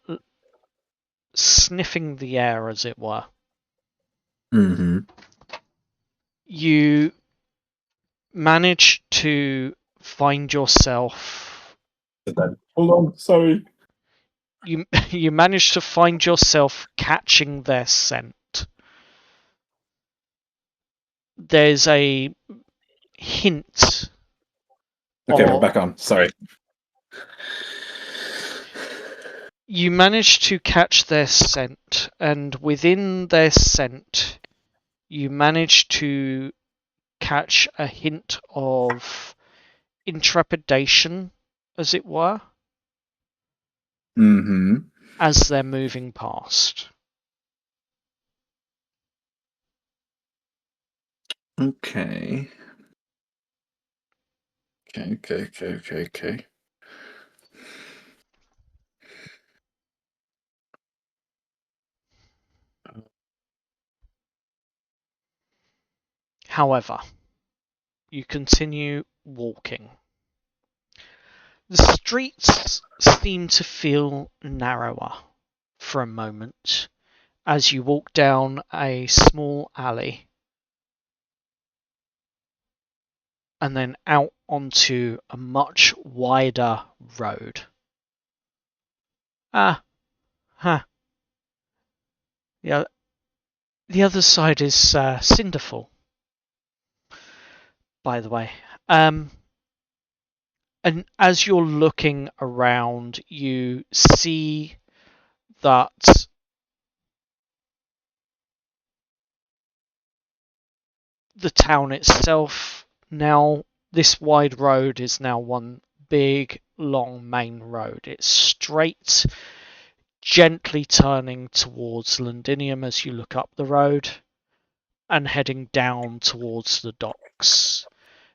sniffing the air, as it were, you manage to find yourself. Hold on, sorry. You manage to find yourself catching their scent. There's a hint. Okay, we're back on. Sorry. You manage to catch their scent, and within their scent, you manage to catch a hint of intrepidation, as it were, as they're moving past. Okay. Okay. However, you continue walking. The streets seem to feel narrower for a moment as you walk down a small alley and then out onto a much wider road. Yeah, the other side is Cinderfall, by the way. And as you're looking around, you see that the town itself now, this wide road is now one big, long main road. It's straight, gently turning towards Londinium as you look up the road and heading down towards the docks.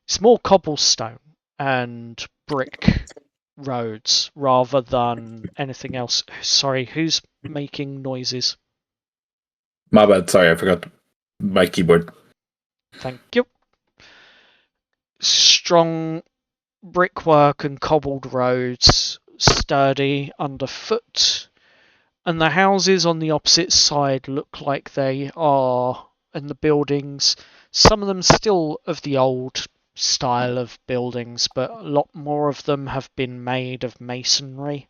It's more cobblestone and brick roads rather than anything else. Sorry, who's making noises? My bad. Sorry, I forgot my keyboard. Thank you. Strong brickwork and cobbled roads, sturdy underfoot, and the houses on the opposite side look like they are, and the buildings, some of them still of the old style of buildings, but a lot more of them have been made of masonry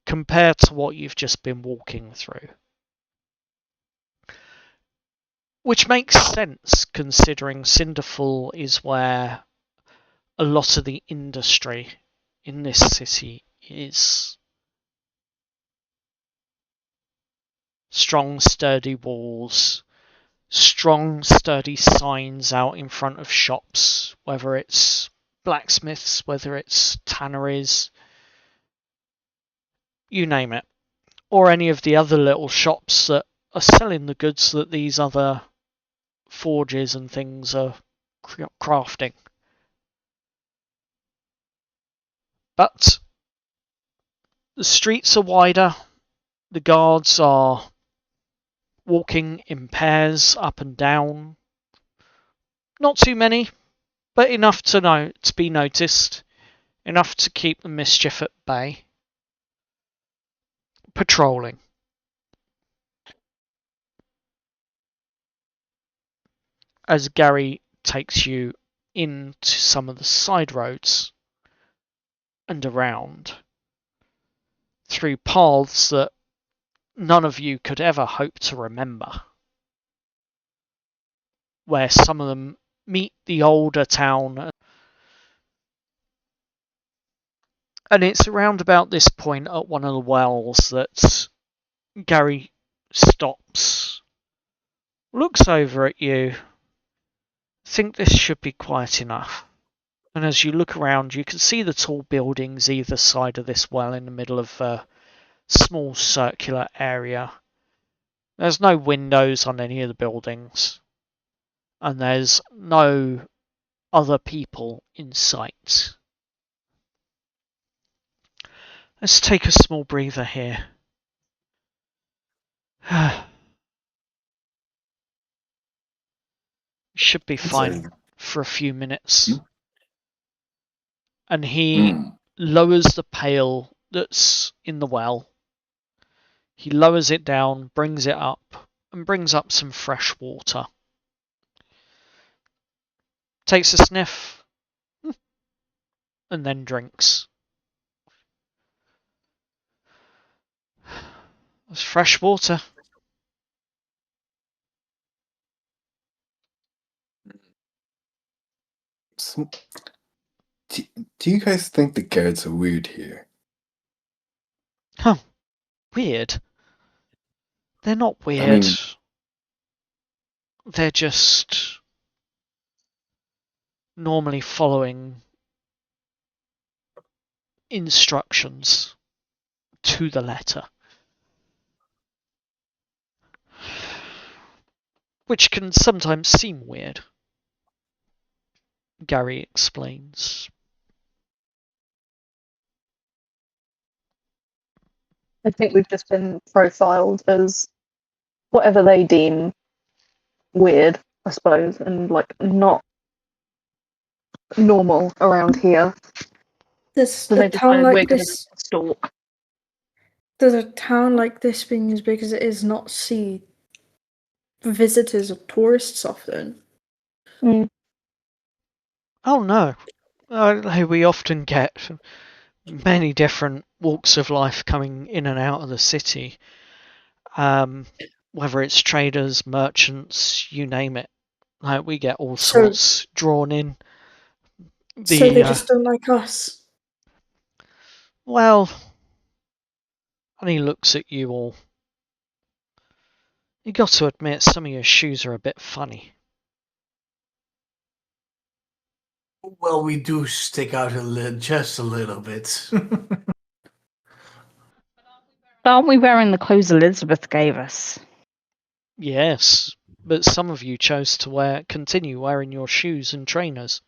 compared to what you've just been walking through. Which makes sense considering Cinderfall is where a lot of the industry in this city is. Strong, sturdy walls, strong, sturdy signs out in front of shops, whether it's blacksmiths, whether it's tanneries, you name it, or any of the other little shops that are selling the goods that these other forges and things are crafting. But the streets are wider, The guards are walking in pairs up and down. Not too many, but enough to be noticed. Enough to keep the mischief at bay. Patrolling. As Gary takes you into some of the side roads and around through paths that none of you could ever hope to remember, where some of them meet the older town. And it's around about this point at one of the wells that Gary stops, looks over at you, think this should be quiet enough. And as you look around, you can see the tall buildings either side of this well in the middle of a small circular area. There's no windows on any of the buildings, and there's no other people in sight. Let's take a small breather here. Should be fine for a few minutes. And he lowers the pail that's in the well. He lowers it down, brings it up, and brings up some fresh water. Takes a sniff, and then drinks. It's fresh water. Do you guys think the guards are weird here? Huh. Weird? They're not weird. I mean, they're just normally following instructions to the letter. Which can sometimes seem weird, Gary explains. I think we've just been profiled as whatever they deem weird, I suppose, and like not normal around here. There's So a they town decided we're like going to this. stalk. Does a town like this being as big as it is not see visitors or tourists often? Oh no. We often get many different walks of life coming in and out of the city. Whether it's traders, merchants, you name it. Like, we get all sorts drawn in. So they just don't like us. Well, and he looks at you all. You got to admit, some of your shoes are a bit funny. Well, we do stick out just a little bit. Aren't we wearing the clothes Elizabeth gave us? Yes, but some of you chose to continue wearing your shoes and trainers.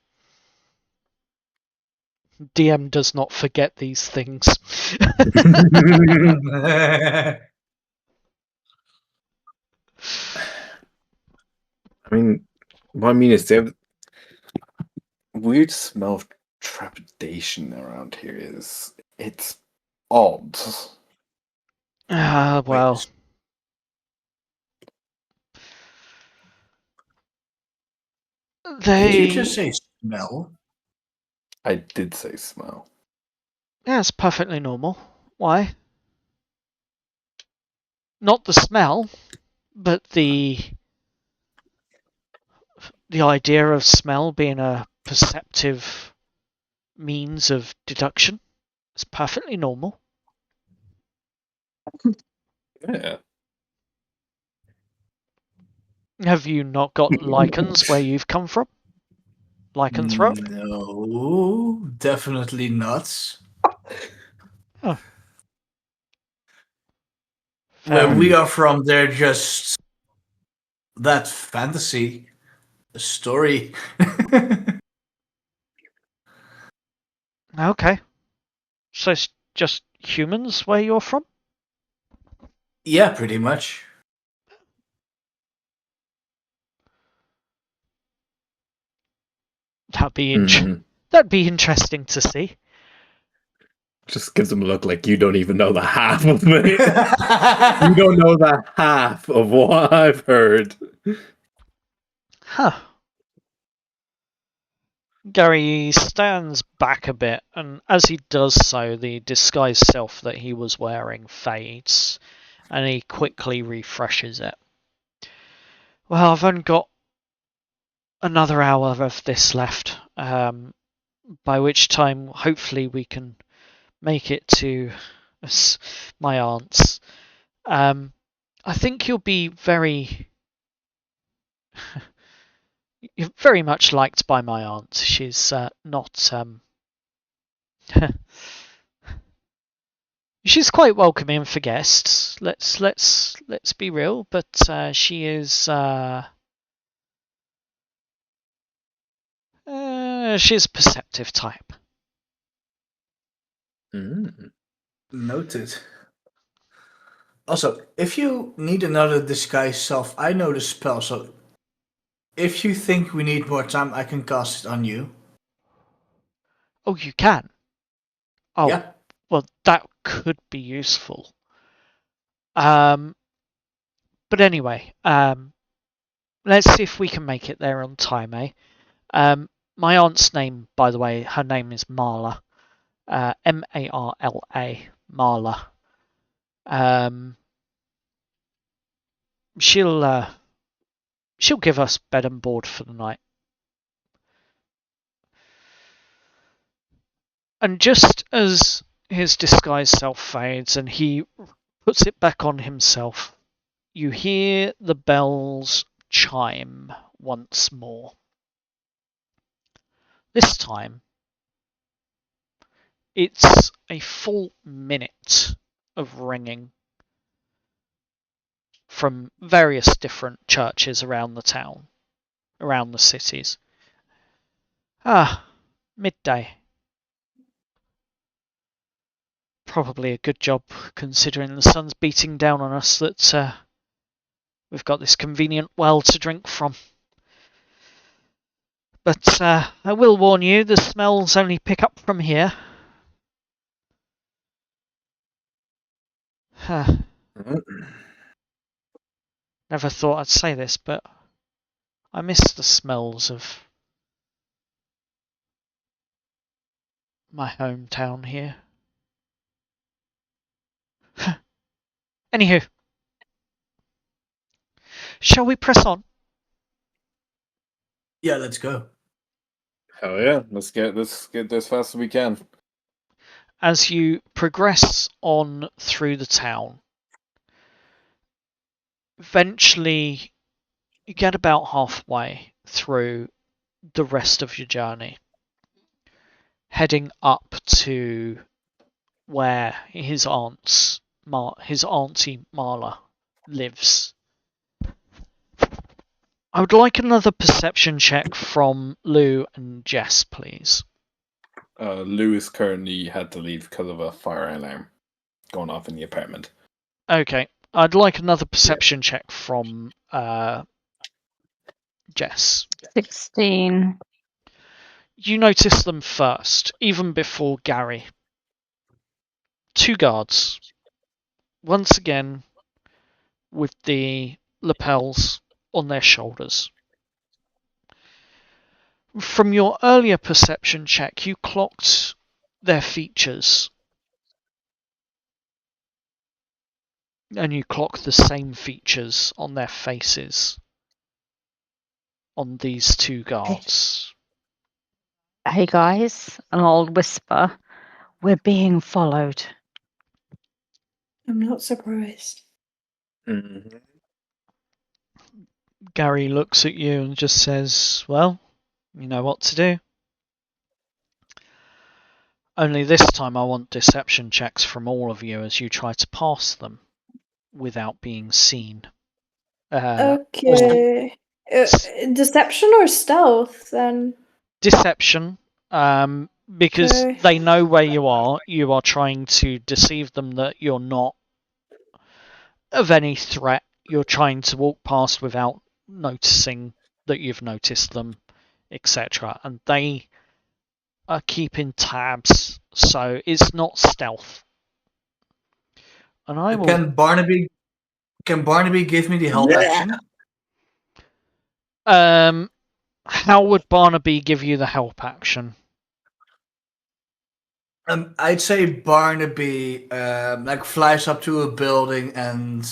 DM does not forget these things. I mean, what I mean is there weird smell of trepidation around here. It's odd. Well. Did you just say smell? I did say smell. Yeah, it's perfectly normal. Why? Not the smell, but the idea of smell being a perceptive means of deduction. It's perfectly normal. Yeah. Have you not got lichens where you've come from? Lycanthrope? No, definitely not. Oh. Where we are from, they're just that fantasy story. Okay. So it's just humans where you're from? Yeah, pretty much. That'd be Mhm. that'd be interesting to see. Just gives him a look like you don't even know the half of it. You don't know the half of what I've heard. Huh. Gary stands back a bit, and as he does so, the disguised self that he was wearing fades, and he quickly refreshes it. Well, I've only got another hour of this left, by which time hopefully we can make it to my aunt's. I think you'll be you're very much liked by my aunt. She's not she's quite welcoming for guests. Let's be real, but she is she's a perceptive type. Noted. Also, if you need another disguise self, I know the spell, so if you think we need more time, I can cast it on you. Oh, you can. Oh, Yeah. well, that could be useful. But anyway, let's see if we can make it there on time, eh? My aunt's name, by the way, her name is Marla. Marla. Marla. She'll give us bed and board for the night. And just as his disguised self fades and he puts it back on himself, you hear the bells chime once more. This time, it's a full minute of ringing from various different churches around the town, around the cities. Midday. Probably a good job considering the sun's beating down on us that we've got this convenient well to drink from. But I will warn you, the smells only pick up from here. Never thought I'd say this, but I miss the smells of my hometown here. Anywho, shall we press on? Yeah, let's go. Hell yeah, let's get this as fast as we can. As you progress on through the town, eventually you get about halfway through the rest of your journey, heading up to where his auntie Marla lives. I would like another perception check from Lou and Jess, please. Lewis currently had to leave because of a fire alarm going off in the apartment. Okay, I'd like another perception check from Jess. 16. You notice them first, even before Gary. 2 guards. Once again, with the lapels on their shoulders. From your earlier perception check, you clocked their features. And you clock the same features on their faces on these 2 guards. Hey guys, and I'll whisper, we're being followed. I'm not surprised. Mm-hmm. Gary looks at you and just says, well, you know what to do. Only this time I want deception checks from all of you as you try to pass them without being seen. Okay. Deception or stealth then? Deception, because Okay. they know where you are. You are trying to deceive them that you're not of any threat you're trying to walk past without noticing that you've noticed them, etc. And they are keeping tabs, so it's not stealth. And I will. Can Barnaby give me the help action? How would Barnaby give you the help action? I'd say Barnaby like flies up to a building and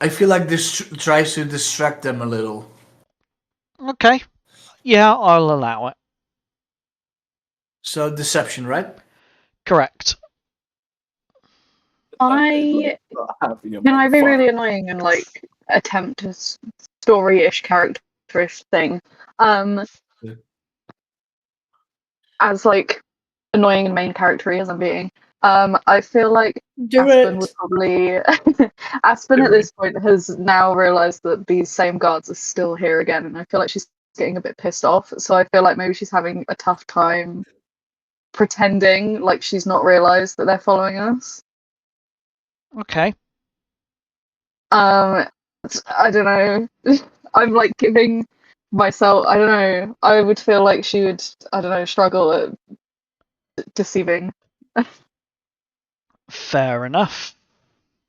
I feel like this tries to distract them a little. Okay. Yeah, I'll allow it. So deception, right? Correct. Can I be really annoying and like attempt a story-ish, character-ish thing? As like annoying and main character as I'm being. I feel like Aspen would probably Aspen at this point has now realised that these same guards are still here again, and I feel like she's getting a bit pissed off. So I feel like maybe she's having a tough time pretending like she's not realised that they're following us. Okay. I don't know. I'm like giving myself. I don't know. I would feel like she would. I don't know. Struggle at deceiving. Fair enough.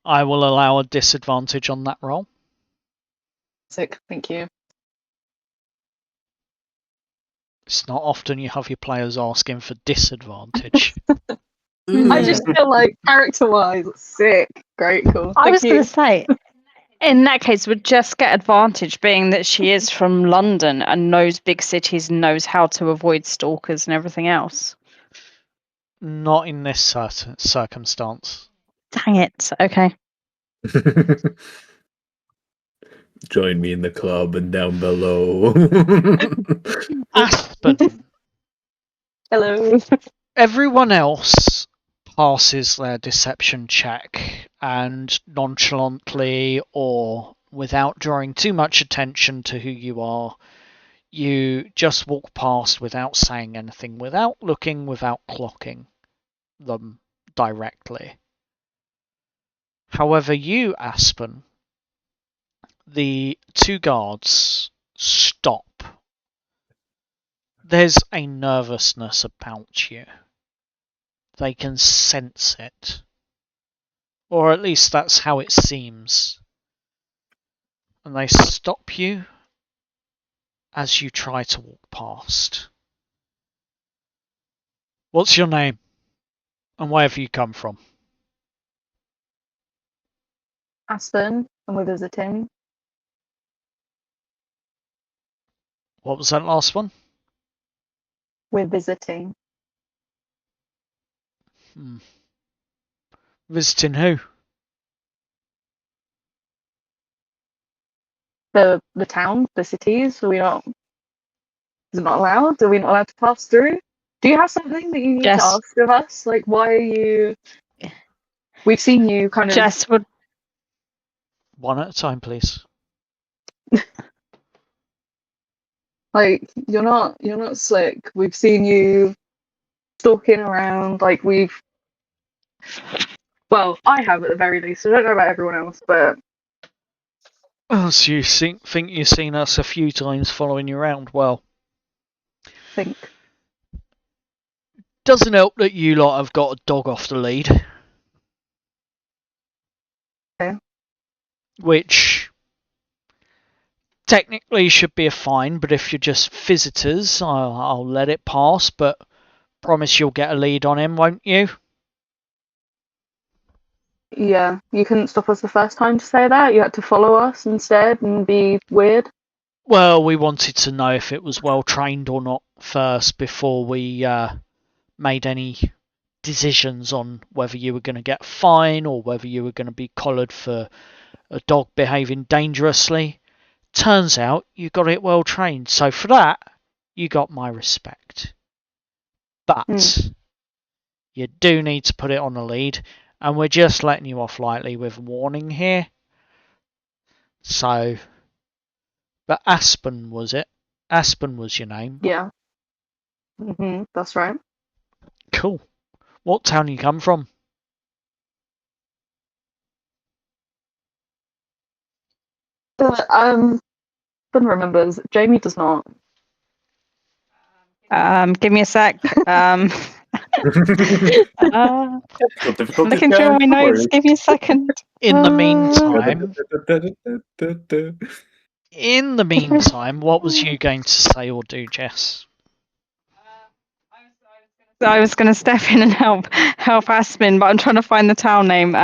I will allow a disadvantage on that roll. Sick. Thank you. It's not often you have your players asking for disadvantage. I just feel like character-wise, sick. Great, cool. I was Thank going you. to say, in that case, would just get advantage, being that she is from London and knows big cities and knows how to avoid stalkers and everything else. Not in this circumstance. Dang it. Okay. Join me in the club and down below. Aspen. Hello. Everyone else passes their deception check and nonchalantly or without drawing too much attention to who you are, you just walk past without saying anything, without looking, without clocking them directly. However, you, Aspen, the two guards stop. There's a nervousness about you. They can sense it. Or at least that's how it seems. And they stop you as you try to walk past. What's your name? And where have you come from? Aspen, and we're visiting. What was that last one? We're visiting. Visiting who? The town, the cities. Are we not? Is it not allowed? Are we not allowed to pass through? Do you have something that you need Yes. to ask of us? Like, why are you? We've seen you kind of. Jess would. One at a time, please. Like, you're not slick. We've seen you stalking around. Like, well, I have at the very least. I don't know about everyone else, but Oh, so you think you've seen us a few times following you around? Well, I think doesn't help that you lot have got a dog off the lead. Okay. Which technically should be a fine, but if you're just visitors, I'll let it pass, but promise you'll get a lead on him, won't you? yeah, you couldn't stop us the first time to say that. You had to follow us instead and be weird. Well, we wanted to know if it was well trained or not first before we made any decisions on whether you were going to get a fine or whether you were going to be collared for a dog behaving dangerously. Turns out you got it well trained, so for that you got my respect. But you do need to put it on the lead, and we're just letting you off lightly with warning here. So, but Aspen was it? Aspen was your name. Yeah. That's right. Cool. What town you come from? Fun remembers. Jamie does not. Give me a sec. Difficult Looking through my notes. Give me a second. In the meantime, what was you going to say or do, Jess? I was going to step in and help Aspen, but I'm trying to find the town name.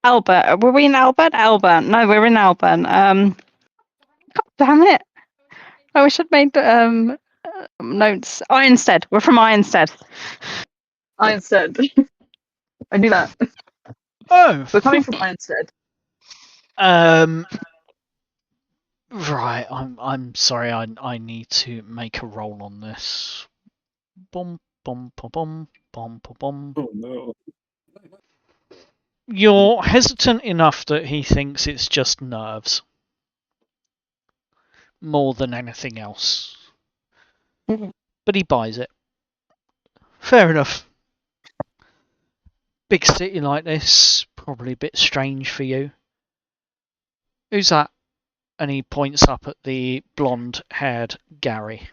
Albert. Were we in Albert? Albert. No, we're in Albion. God damn it! I wish I'd made notes. Ironstead. We're from Ironstead. Ironstead. I knew that. Oh, We're coming from Ironstead. Right. I'm sorry. I need to make a roll on this. Bum bum bum bum bum bum bum. Oh no. You're hesitant enough that he thinks it's just nerves more than anything else. But he buys it. Fair enough. Big city like this, probably a bit strange for you. Who's that? And he points up at the blonde-haired Gary.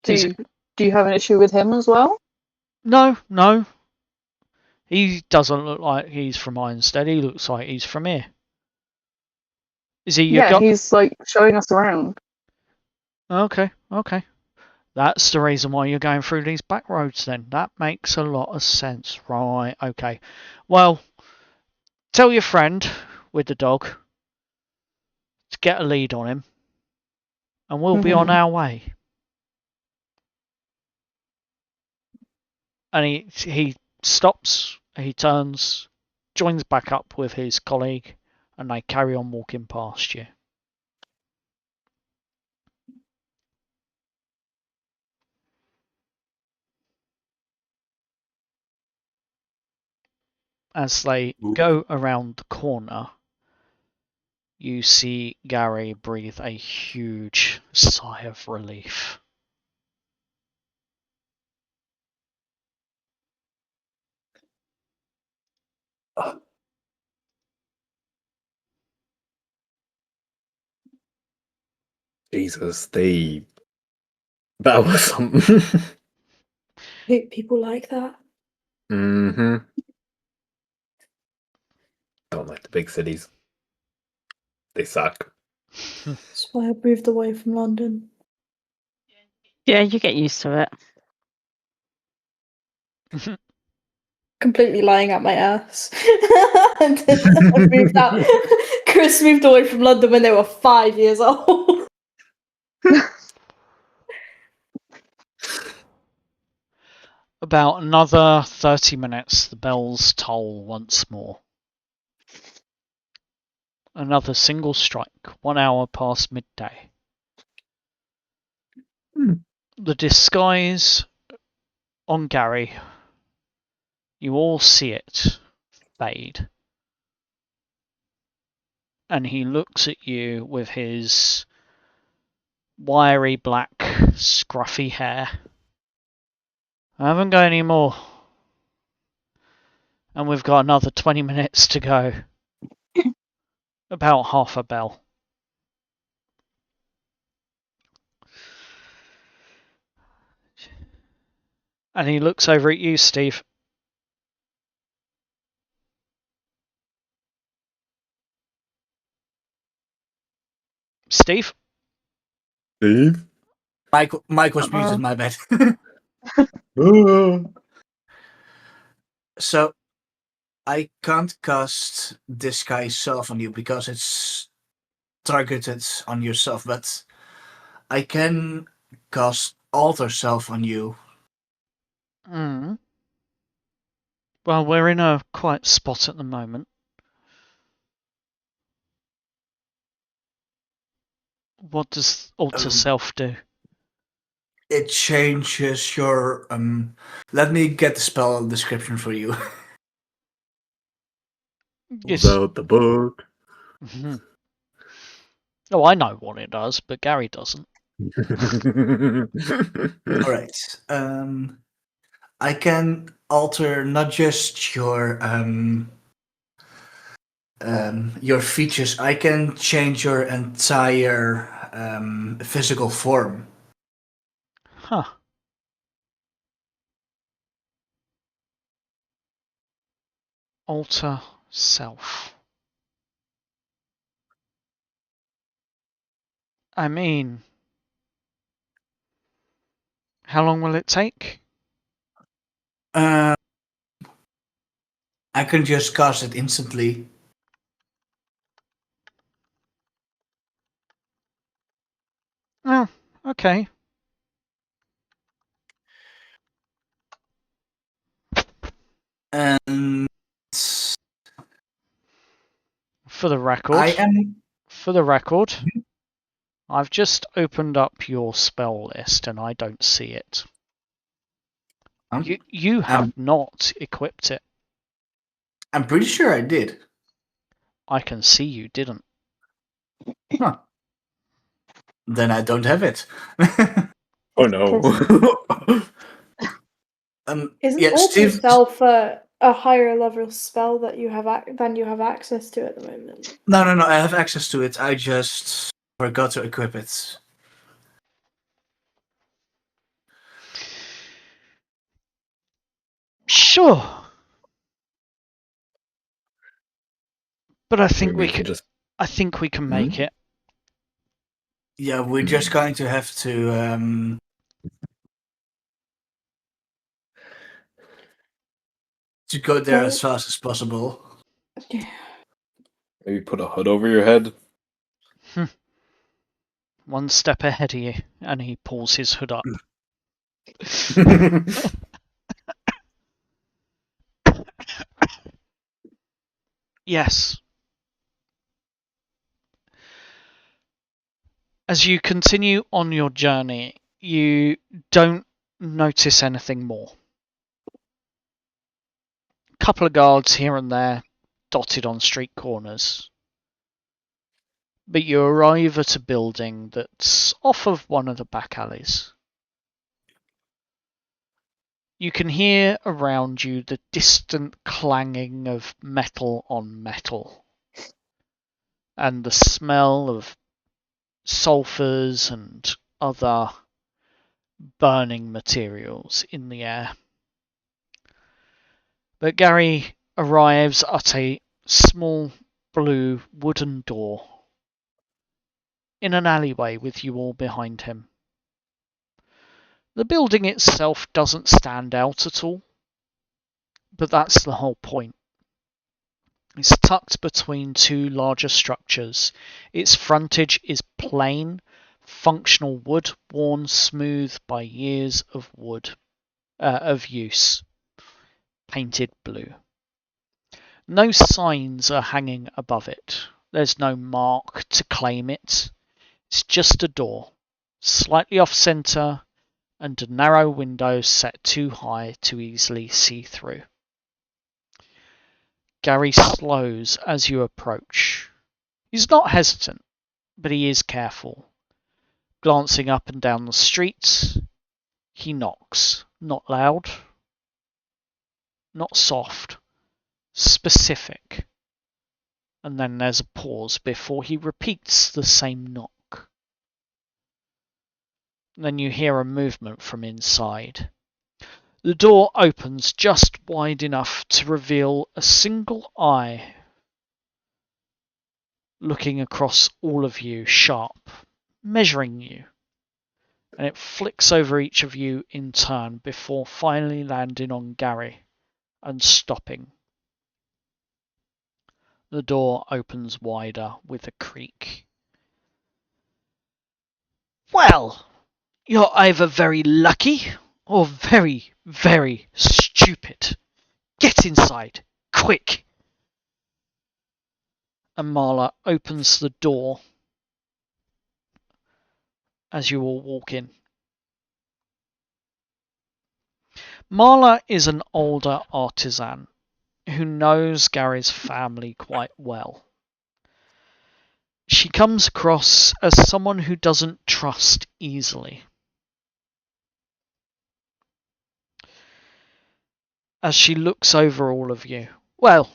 Do you have an issue with him as well? No. He doesn't look like he's from Ironstead. He looks like he's from here. Is he your guy? He's like showing us around. Okay. That's the reason why you're going through these back roads then. That makes a lot of sense. Right, okay. Well, tell your friend with the dog to get a lead on him. And we'll be on our way. And he stops, he turns, joins back up with his colleague, and they carry on walking past you. As they go around the corner, you see Gary breathe a huge sigh of relief. Jesus, that was something. People like that. Mm-hmm. Don't like the big cities. They suck. That's why I moved away from London. Yeah, you get used to it. Completely lying out my ass. And then I moved out. Chris moved away from London when they were 5 years old. About another 30 minutes, the bells toll once more. Another single strike, 1 hour past midday. The disguise on Gary, you all see it fade. And he looks at you with his wiry black, scruffy hair. I haven't got any more. And we've got another 20 minutes to go. About half a bell. And he looks over at you, Steve. Steve? Steve? Mike was muted, my bad. So, I can't cast Disguise Self on you because it's targeted on yourself, but I can cast Alter Self on you. Well, we're in a quiet spot at the moment. What does Alter Self do? It changes your... let me get the spell description for you. Without the book. Oh, I know what it does, but Gary doesn't. Alright. I can alter not just your features. I can change your entire physical form. Huh. Alter self. I mean, how long will it take? I can just cast it instantly. Oh, okay. And For the record, I am. I've just opened up your spell list and I don't see it. You have not equipped it. I'm pretty sure I did. I can see you didn't. Huh. Then I don't have it. Oh no. Isn't yeah, Alter Steve. Self a higher level spell that you have than you have access to at the moment? No. I have access to it. I just forgot to equip it. Sure. But I think Maybe we can. just. I think we can make it. Yeah, we're just going to have to go there as fast as possible. Maybe put a hood over your head. One step ahead of you, and he pulls his hood up. Yes. As you continue on your journey, you don't notice anything more. A couple of guards here and there, dotted on street corners. But you arrive at a building that's off of one of the back alleys. You can hear around you the distant clanging of metal on metal, and the smell of sulfurs and other burning materials in the air. But Gary arrives at a small blue wooden door in an alleyway with you all behind him. The building itself doesn't stand out at all, but that's the whole point. It's tucked between two larger structures. Its frontage is plain, functional wood worn smooth by years of use, painted blue. No signs are hanging above it. There's no mark to claim it. It's just a door, slightly off-center, and a narrow window set too high to easily see through. Gary slows as you approach. He's not hesitant, but he is careful. Glancing up and down the streets, he knocks. Not loud, not soft, specific. And then there's a pause before he repeats the same knock. Then you hear a movement from inside. The door opens just wide enough to reveal a single eye looking across all of you, sharp, measuring you. And it flicks over each of you in turn before finally landing on Gary and stopping. The door opens wider with a creak. Well, you're either very lucky or very, very stupid. Get inside, quick! And Marla opens the door as you all walk in. Marla is an older artisan who knows Gary's family quite well. She comes across as someone who doesn't trust easily. as she looks over all of you. Well,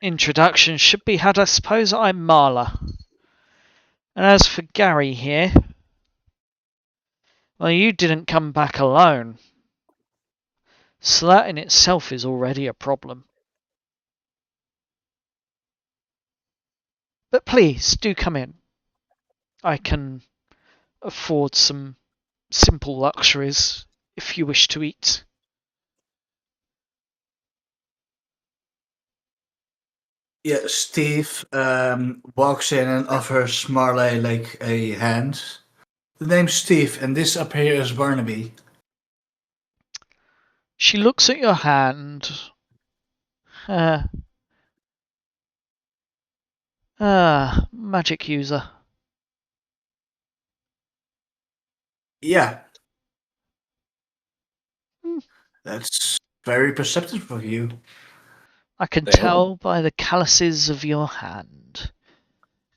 introduction should be had, I suppose. I'm Marla. And as for Gary here, well, you didn't come back alone. So that in itself is already a problem. But please, do come in. I can afford some simple luxuries if you wish to eat. Yeah, Steve walks in and offers Marley like a hand. The name's Steve, and this up here is Barnaby. She looks at your hand. Magic user. Yeah. Hmm. That's very perceptive of you. I can They tell by the calluses of your hand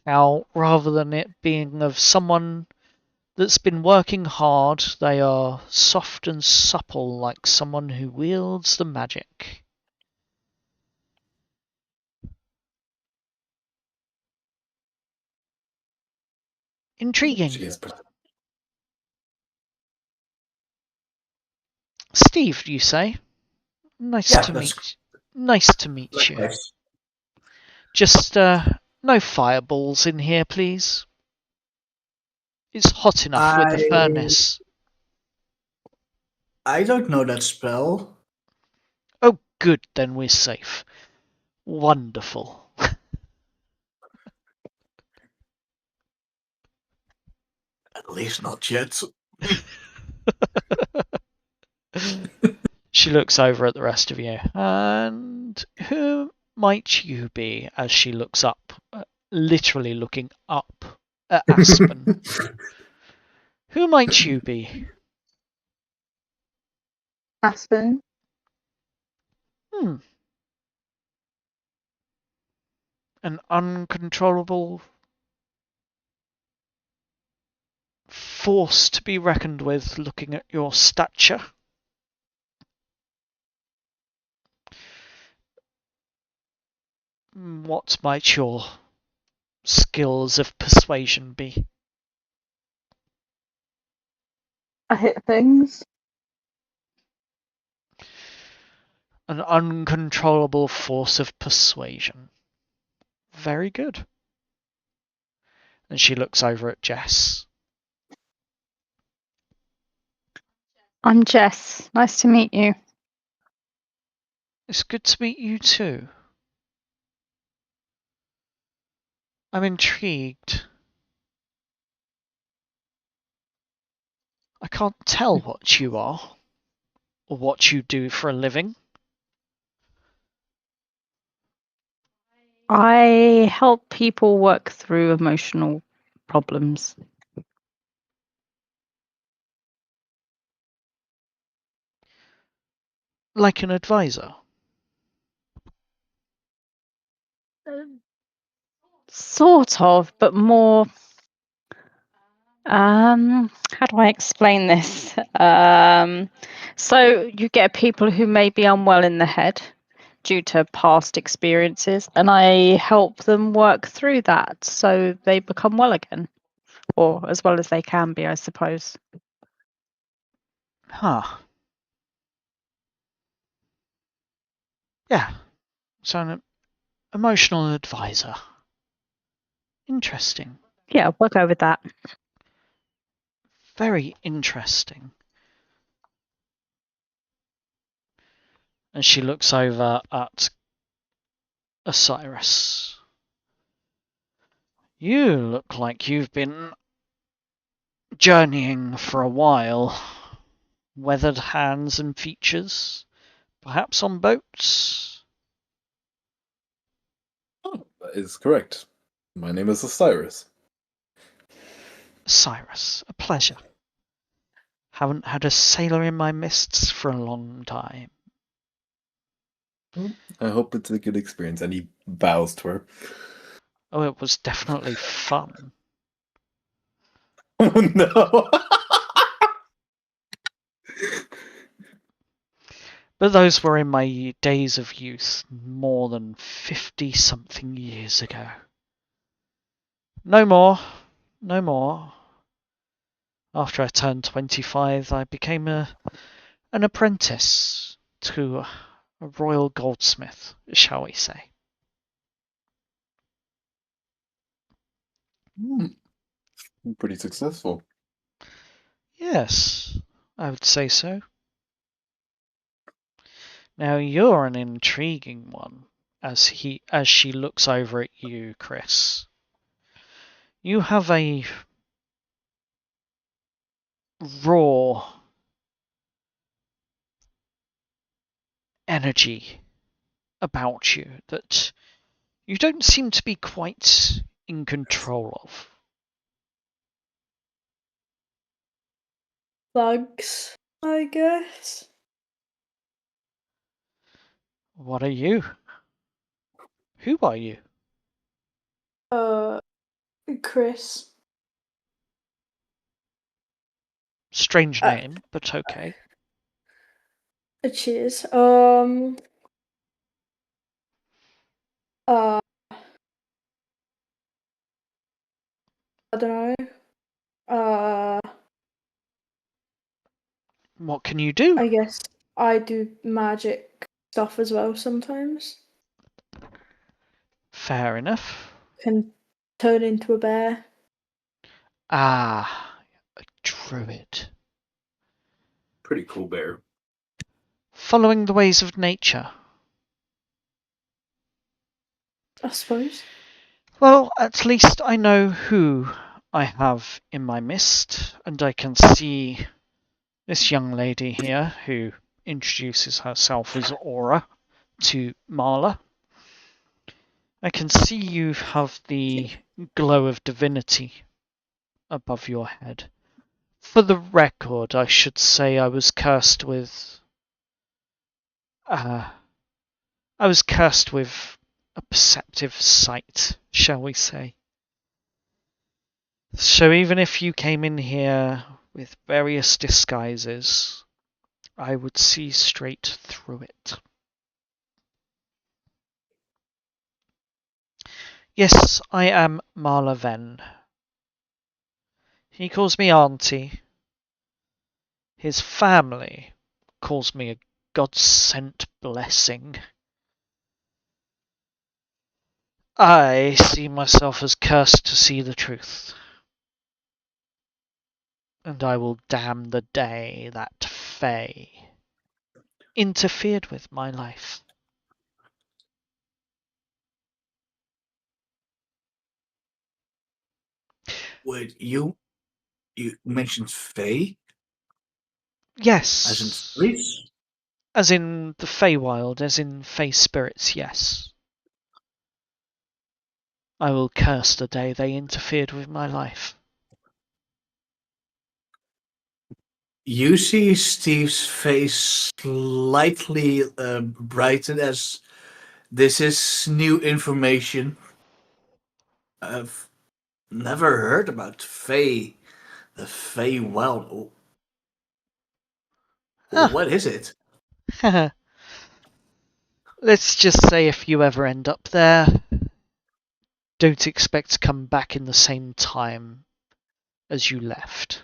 how, rather than it being of someone that's been working hard, they are soft and supple like someone who wields the magic. Intriguing. She is Steve, you say? Nice Yeah, to that's meet you. nice. Just no fireballs in here, please. It's hot enough with the furnace. I don't know that spell. Oh, good, then we're safe. Wonderful. At least not yet. She looks over at the rest of you. And who might you be as she looks up, literally looking up at Aspen? Who might you be? Aspen. An uncontrollable force to be reckoned with, looking at your stature. What might your skills of persuasion be? I hit things. An uncontrollable force of persuasion. Very good. And she looks over at Jess. I'm Jess. Nice to meet you. It's good to meet you too. I'm intrigued. I can't tell what you are, or what you do for a living. I help people work through emotional problems. Like an advisor. Sort of, but more. How do I explain this? So you get people who may be unwell in the head due to past experiences, and I help them work through that so they become well again, or as well as they can be, I suppose. Huh. Yeah. So an emotional advisor. Interesting. Yeah, we'll go with that. Very interesting. And she looks over at Osiris. You look like you've been journeying for a while. Weathered hands and features. Perhaps on boats? Oh, that is correct. My name is Osiris. Cyrus, a pleasure. Haven't had a sailor in my mists for a long time. I hope it's a good experience. And he bows to her. Oh, it was definitely fun. Oh no! But those were in my days of youth, more than 50-something years ago. No more. No more. After I turned 25, I became an apprentice to a royal goldsmith, shall we say. Pretty successful. Yes, I would say so. Now you're an intriguing one, as she looks over at you, Chris. You have a raw energy about you that you don't seem to be quite in control of. Bugs, I guess. What are you? Who are you? Chris. Strange name, but okay. Cheers. I don't know. What can you do? I guess I do magic stuff as well sometimes. Fair enough. Can turn into a bear. Ah, a druid. Pretty cool bear. Following the ways of nature. I suppose. Well, at least I know who I have in my midst, and I can see this young lady here who introduces herself as Aura to Marla. I can see you have the glow of divinity above your head. For the record, I should say I was cursed with a perceptive sight, shall we say. So even if you came in here with various disguises, I would see straight through it. Yes, I am Marla Venn. He calls me Auntie. His family calls me a God-sent blessing. I see myself as cursed to see the truth. And I will damn the day that Fae interfered with my life. Wait, you mentioned Fae? Yes. As in fairies? As in the Feywild, as in Fey spirits, yes. I will curse the day they interfered with my life. You see Steve's face slightly brighten as this is new information. I've never heard about Fae. The Fae Wild. What is it? Let's just say if you ever end up there, don't expect to come back in the same time as you left.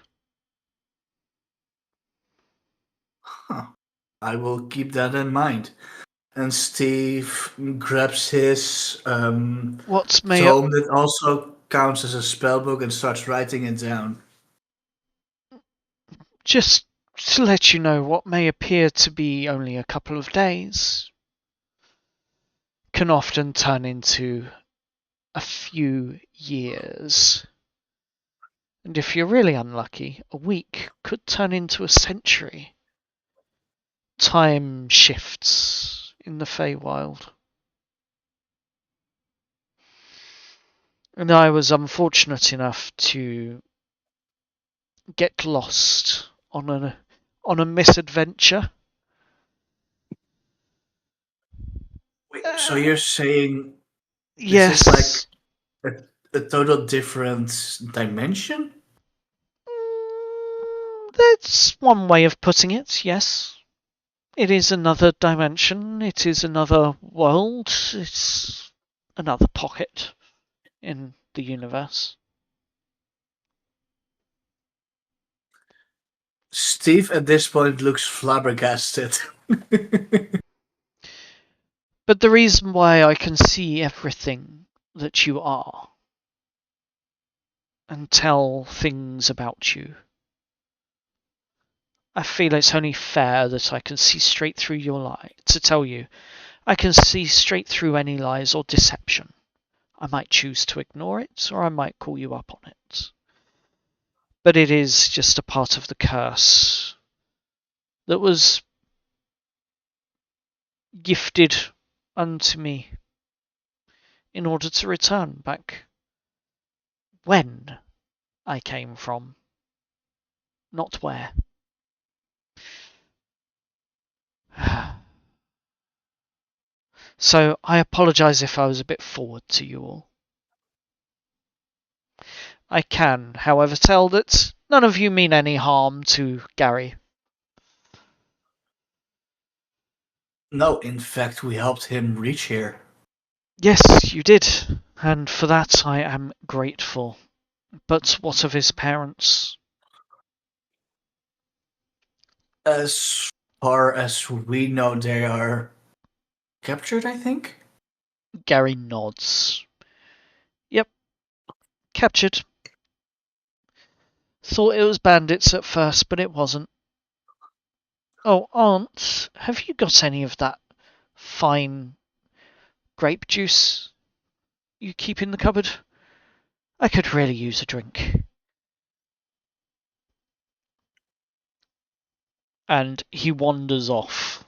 Huh. I will keep that in mind. And Steve grabs his What's may tome that also counts as a spellbook and starts writing it down. just to let you know, what may appear to be only a couple of days can often turn into a few years. And if you're really unlucky, a week could turn into a century. Time shifts in the Feywild. And I was unfortunate enough to get lost on a misadventure. Wait, so you're saying this Yes. is like a total different dimension? That's one way of putting it, yes. It is another dimension. It is another world. It's another pocket in the universe. Steve at this point looks flabbergasted. But the reason why I can see everything that you are and tell things about you, I feel it's only fair that I can see straight through your lie. To tell you, I can see straight through any lies or deception. I might choose to ignore it, or I might call you up on it. But it is just a part of the curse that was gifted unto me in order to return back when I came from, not where. So I apologise if I was a bit forward to you all. I can, however, tell that none of you mean any harm to Gary. No, in fact, we helped him reach here. Yes, you did, and for that I am grateful. But what of his parents? As far as we know, they are captured, I think? Gary nods. Yep, captured. Thought it was bandits at first, but it wasn't. Oh, Aunt, have you got any of that fine grape juice you keep in the cupboard? I could really use a drink. And he wanders off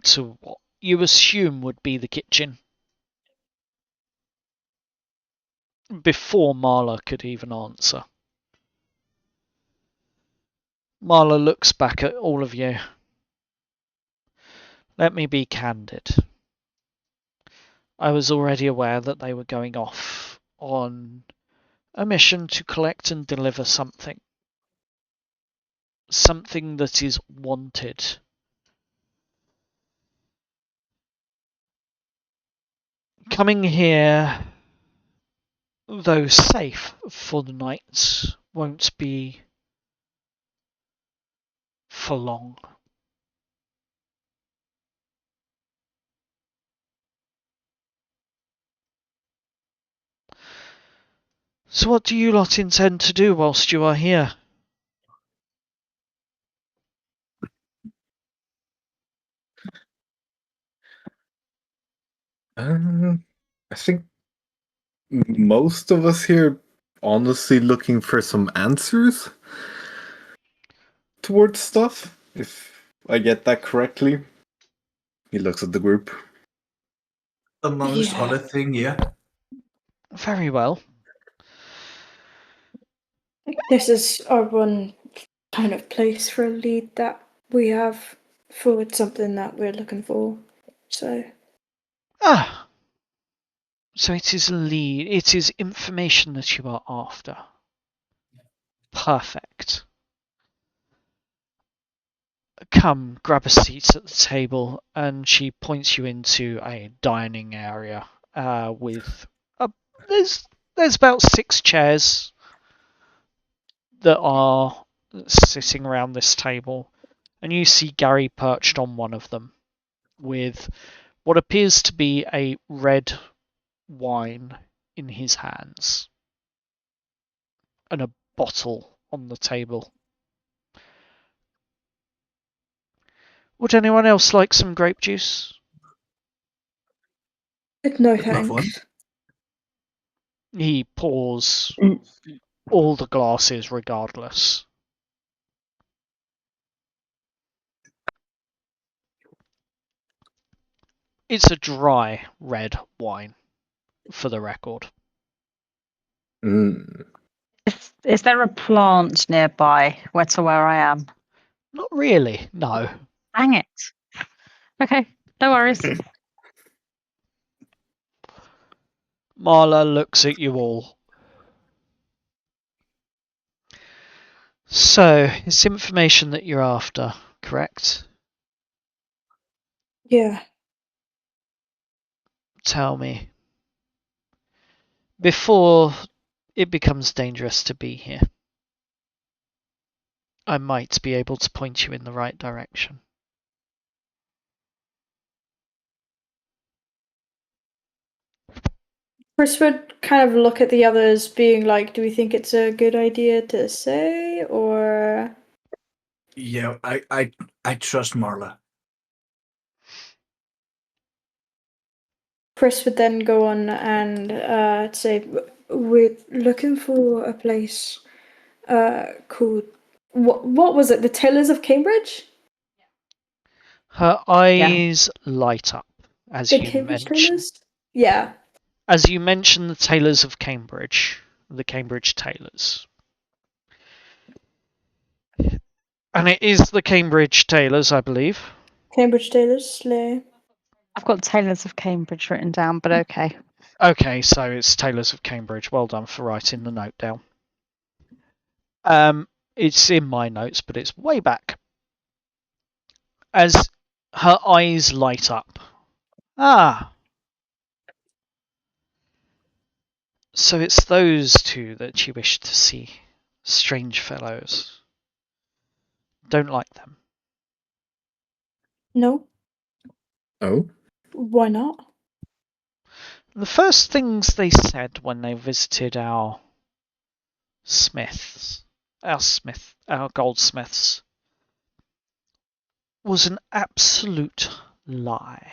to what you assume would be the kitchen. Before Marla could even answer. Marla looks back at all of you. Let me be candid. I was already aware that they were going off on a mission to collect and deliver something. Something that is wanted. Coming here, though safe for the night, won't be for long. So what do you lot intend to do whilst you are here? I think most of us here honestly looking for some answers towards stuff, if I get that correctly. He looks at the group. Amongst Yeah. other things, yeah. Very well. This is our one kind of place for a lead that we have for something that we're looking for. So Ah. So it is a lead. It is information that you are after. Perfect. Come, grab a seat at the table, and she points you into a dining area with there's about 6 chairs that are sitting around this table, and you see Gary perched on one of them with what appears to be a red wine in his hands and a bottle on the table. Would anyone else like some grape juice? no I'd love one. thanks. He pours all the glasses regardless. It's a dry red wine, for the record. Mm. Is there a plant nearby where I am? Not really, no. Dang it. Okay, no worries. Marla looks at you all. So, it's information that you're after, correct? Yeah. Tell me, before it becomes dangerous to be here, I might be able to point you in the right direction. Chris would kind of look at the others, being like, do we think it's a good idea to say, or... Yeah, I trust Marla. Chris would then go on and say, we're looking for a place called... What was it? The Tailors of Cambridge? Her eyes light up as The you Cambridge mention. Tailors? Yeah. As you mention the Tailors of Cambridge, the Cambridge Tailors. And it is the Cambridge Tailors, I believe. Cambridge Tailors, slay. I've got Tailors of Cambridge written down, but okay. Okay, so it's Tailors of Cambridge. Well done for writing the note down. It's in my notes, but it's way back. As her eyes light up. Ah. So it's those two that you wish to see. Strange fellows. Don't like them. No. Oh? Why not? The first things they said when they visited our goldsmiths, was an absolute lie.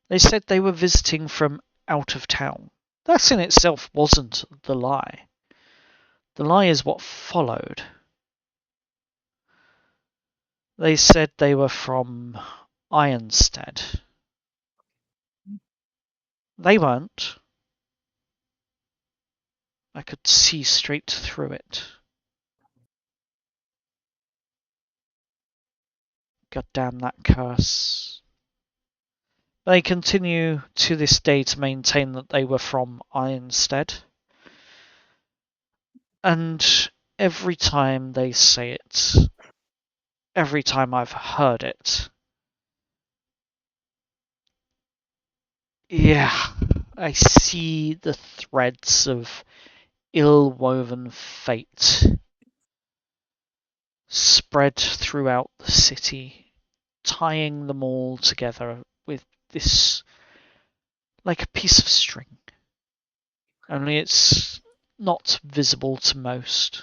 They said they were visiting from out of town. That in itself wasn't the lie. The lie is what followed. They said they were from Ironstead. They weren't. I could see straight through it. God damn that curse. They continue to this day to maintain that they were from Ironstead. And every time they say it, every time I've heard it, yeah, I see the threads of ill-woven fate spread throughout the city, tying them all together with this, like a piece of string. Only it's not visible to most.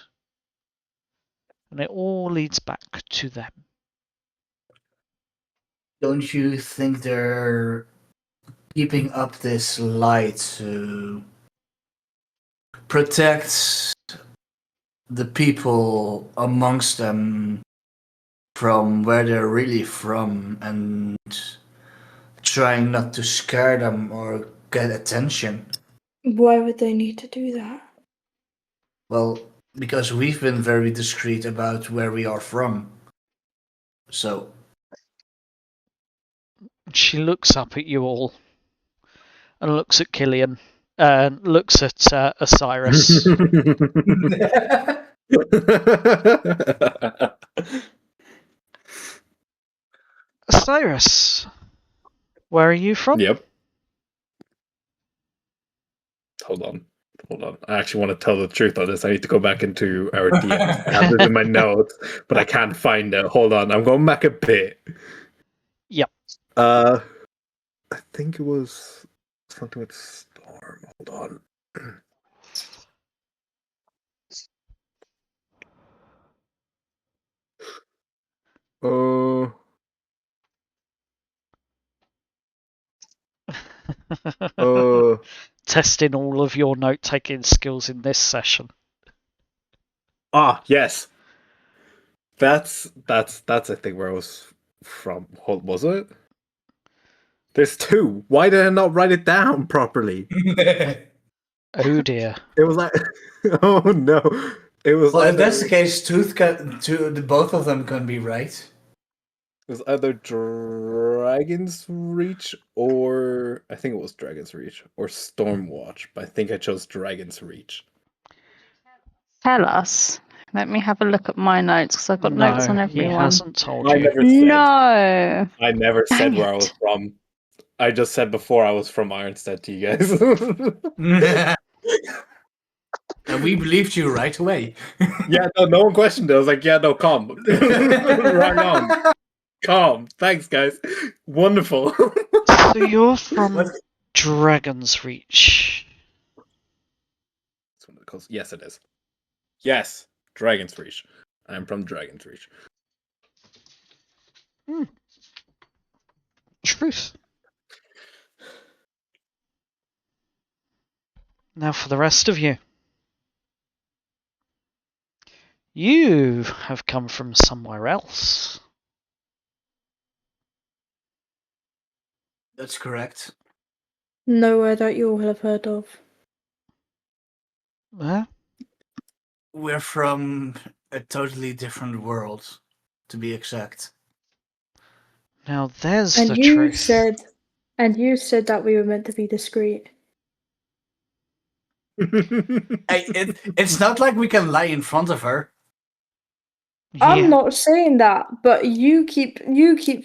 And it all leads back to them. Don't you think they're keeping up this lie to protect the people amongst them from where they're really from and trying not to scare them or get attention? Why would they need to do that? Well, because we've been very discreet about where we are from. So, She looks up at you all and looks at Killian and looks at Osiris. Osiris, where are you from? Yep. Hold on. I actually want to tell the truth on this. I need to go back into our DMs. I have this in my notes, but I can't find it. Hold on. I'm going back a bit. Yep. I think it was something with Storm. Hold on. Testing all of your note-taking skills in this session. Yes. That's I think where I was from. What was it? There's two. Why did I not write it down properly? Oh dear. It was like, oh no. It was well, if either, that's the case, both of them can be right. it was either Dragon's Reach or I think it was Dragon's Reach or Stormwatch, but I think I chose Dragon's Reach. Tell us. Let me have a look at my notes because I've got notes on he everyone. hasn't told I you. never said. No. I never Dang said where I it. was from. I just said before I was from Ironstead to you guys. And we believed you right away. Yeah, no one questioned it. I was like, yeah, no, calm. Right on. Calm. Thanks, guys. Wonderful. So you're from What? Dragon's Reach. Yes, it is. Yes, Dragon's Reach. I'm from Dragon's Reach. Truth. Now for the rest of you. You have come from somewhere else. That's correct. Nowhere that you all have heard of. Huh? We're from a totally different world, to be exact. Now there's And the you truth. said that we were meant to be discreet. It's not like we can lie in front of her. I'm Yeah. not saying that, but you keep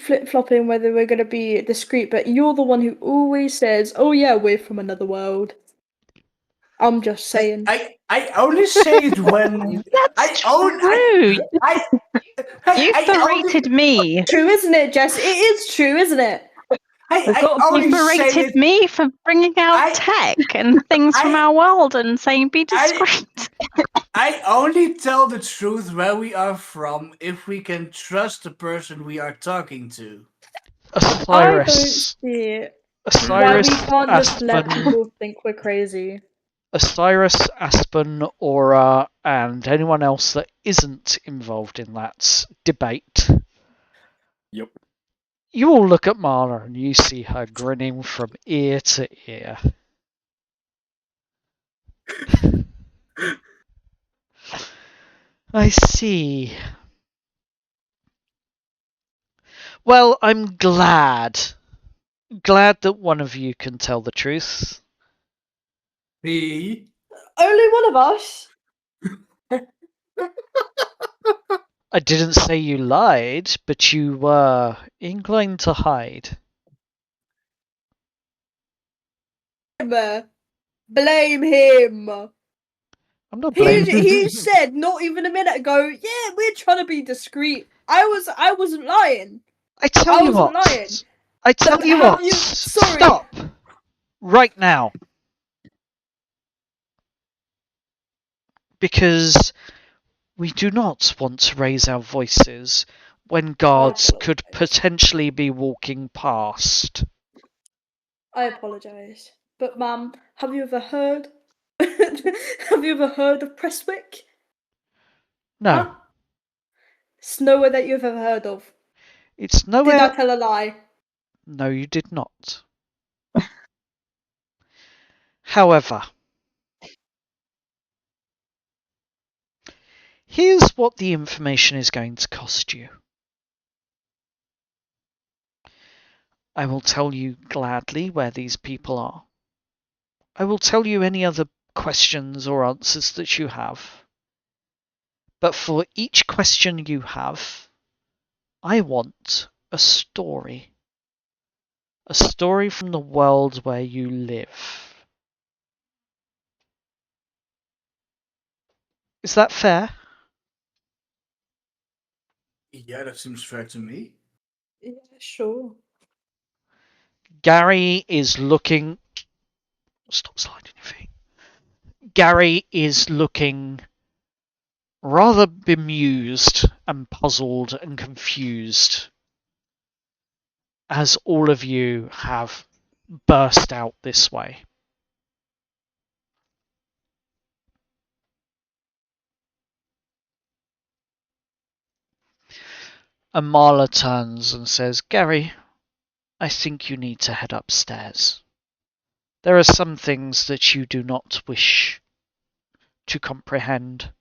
flip-flopping whether we're gonna be discreet, but you're the one who always says, "Oh yeah, we're from another world." I'm just saying. I only say it when That's true. You've berated me. True, isn't it, Jess? It is true, isn't it? You've berated me for bringing out tech and things from our world and saying be discreet. I only tell the truth where we are from if we can trust the person we are talking to. I don't Osiris. see Osiris why we can't just let Aspen. people think we're crazy. Osiris, Aspen, Aura, and anyone else that isn't involved in that debate. Yep. You all look at Marla and you see her grinning from ear to ear. I see. Well, I'm glad. Glad that one of you can tell the truth. Me? Only one of us. I didn't say you lied, but you were inclined to hide. Blame him. I'm not blaming. He said not even a minute ago, yeah, we're trying to be discreet. I wasn't lying. I tell you wasn't what. lying. I tell you have what. you- sorry. Stop. Right now. Because we do not want to raise our voices when guards could potentially be walking past. I apologise. But ma'am, have you ever heard have you ever heard of Prestwick? No. Huh? It's nowhere that you've ever heard of. It's Did nowhere. I tell a lie? No, you did not. However, here's what the information is going to cost you. I will tell you gladly where these people are. I will tell you any other questions or answers that you have. But for each question you have, I want a story. A story from the world where you live. Is that fair? Yeah, that seems fair to me. Yeah, sure. Gary is looking. Stop sliding your feet. Gary is looking rather bemused and puzzled and confused as all of you have burst out this way. And Marla turns and says, Gary, I think you need to head upstairs. There are some things that you do not wish to comprehend.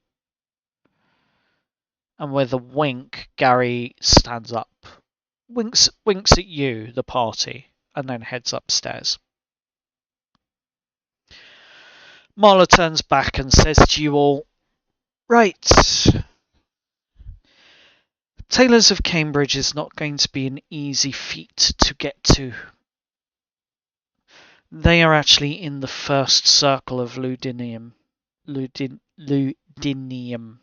And with a wink, Gary stands up, winks at you, the party, and then heads upstairs. Marla turns back and says to you all, right, Taylors of Cambridge is not going to be an easy feat to get to. They are actually in the first circle of Ludinium. Ludinium.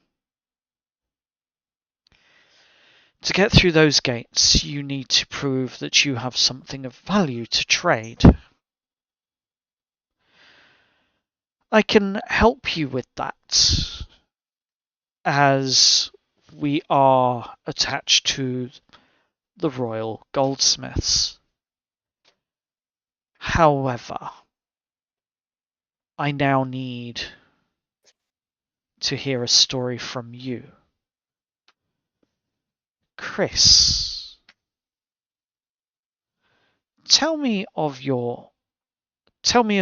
To get through those gates, you need to prove that you have something of value to trade. I can help you with that, as we are attached to the Royal Goldsmiths. However, I now need to hear a story from you. Chris, tell me a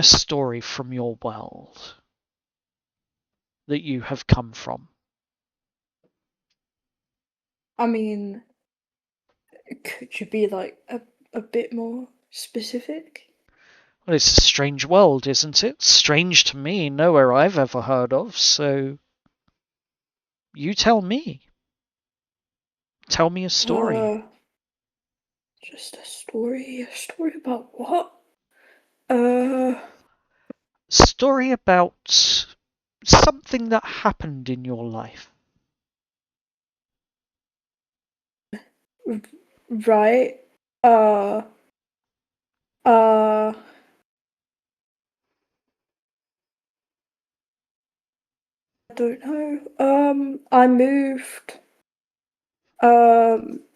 story from your world that you have come from. I mean, could you be like a bit more specific? Well, it's a strange world, isn't it? Strange to me, nowhere I've ever heard of, so you tell me. Tell me a story. Just a story? A story about what? Story about something that happened in your life. Right. Uh, I don't know. I moved.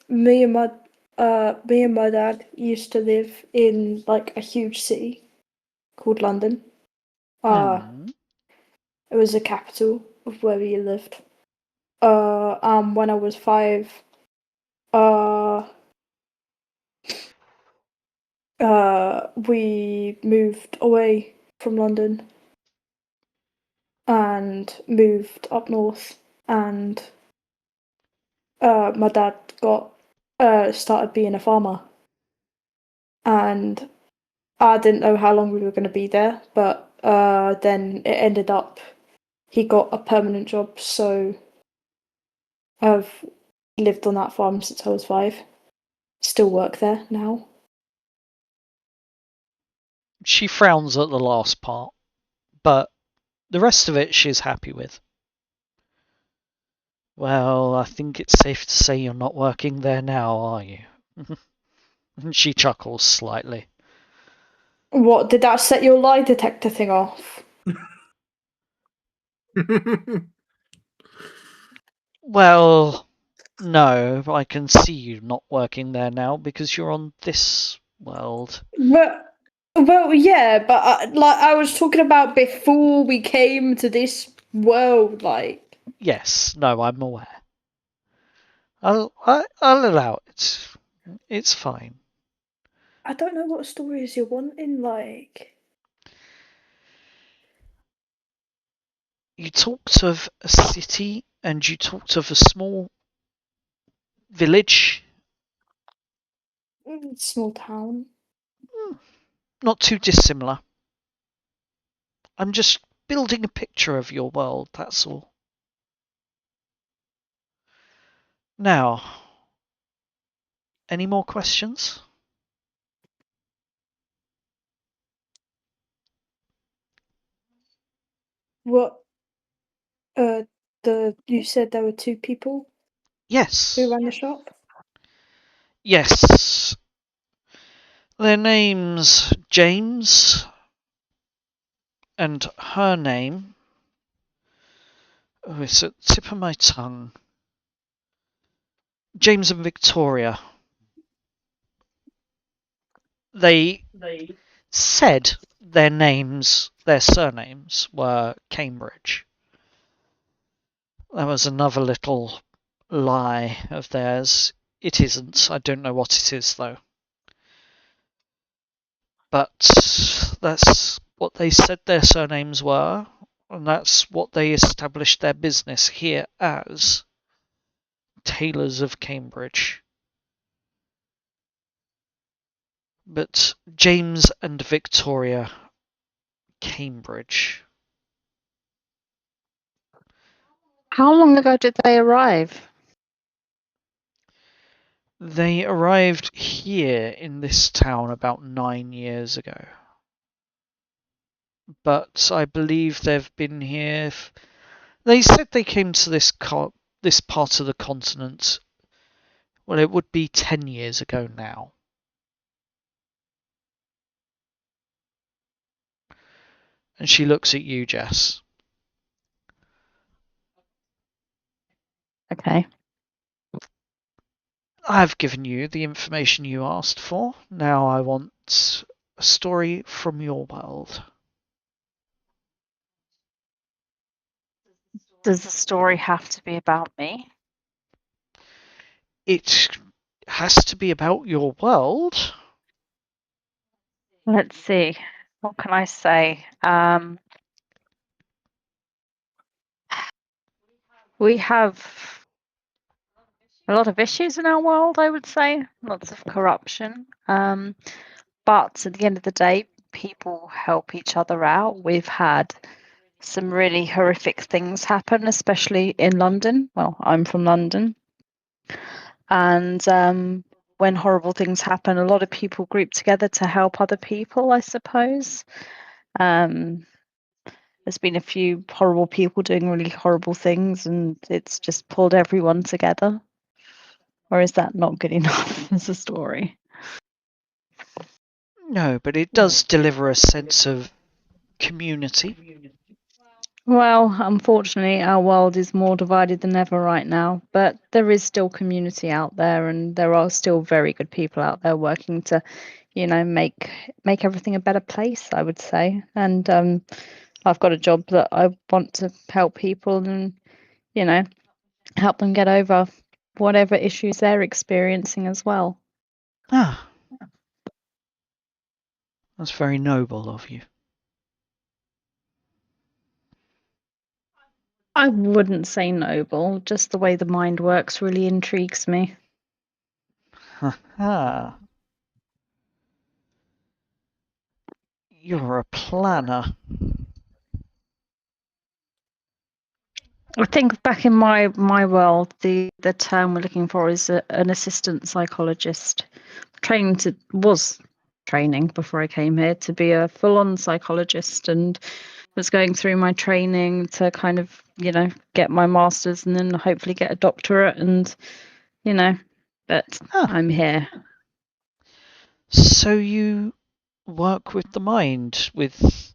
Me and my dad used to live in like a huge city called London. It was the capital of where we lived. When I was 5, we moved away from London and moved up north, and my dad got started being a farmer, and I didn't know how long we were going to be there, but then it ended up he got a permanent job, so I've lived on that farm since I was 5. Still work there now. She frowns at the last part, but the rest of it she's happy with. Well, I think it's safe to say you're not working there now, are you? And she chuckles slightly. What, did that set your lie detector thing off? Well, no, I can see you not working there now because you're on this world. Well, yeah, but like I was talking about before we came to this world, like. Yes, no, I'm aware. I'll allow it. It's fine. I don't know what stories you're wanting, like. You talked of a city and you talked of a small village. Small town. Not too dissimilar. I'm just building a picture of your world, that's all. Now, any more questions? What? You said there were 2 people Yes. who ran the shop? Yes. Their name's James, and her name. Oh, it's at the tip of my tongue. James and Victoria. They said their surnames were Cambridge. That was another little lie of theirs. It isn't. I don't know what it is, though. But that's what they said their surnames were, and that's what they established their business here as Taylors of Cambridge. But James and Victoria Cambridge. How long ago did they arrive? They arrived here in this town about 9 years ago. But I believe they've been here. They said they came to this part of the continent. Well, it would be 10 years ago now. And she looks at you, Jess. Okay. I've given you the information you asked for. Now I want a story from your world. Does the story have to be about me? It has to be about your world. Let's see. What can I say? We have a lot of issues in our world, I would say. Lots of corruption. But at the end of the day, people help each other out. We've had some really horrific things happen, especially in London. Well, I'm from London. And when horrible things happen, a lot of people group together to help other people, I suppose. There's been a few horrible people doing really horrible things, and it's just pulled everyone together. Or is that not good enough as a story? No, but it does deliver a sense of community. Well, unfortunately, our world is more divided than ever right now, but there is still community out there, and there are still very good people out there working to, make everything a better place, I would say. And I've got a job that I want to help people and, help them get over whatever issues they're experiencing as well. Ah, that's very noble of you. I wouldn't say noble, just the way the mind works really intrigues me. Ha. You're a planner. I think back in my world, the term we're looking for is an assistant psychologist. Was training before I came here to be a full-on psychologist, and was going through my training to kind of get my master's and then hopefully get a doctorate, and but I'm here. So you work with the mind, with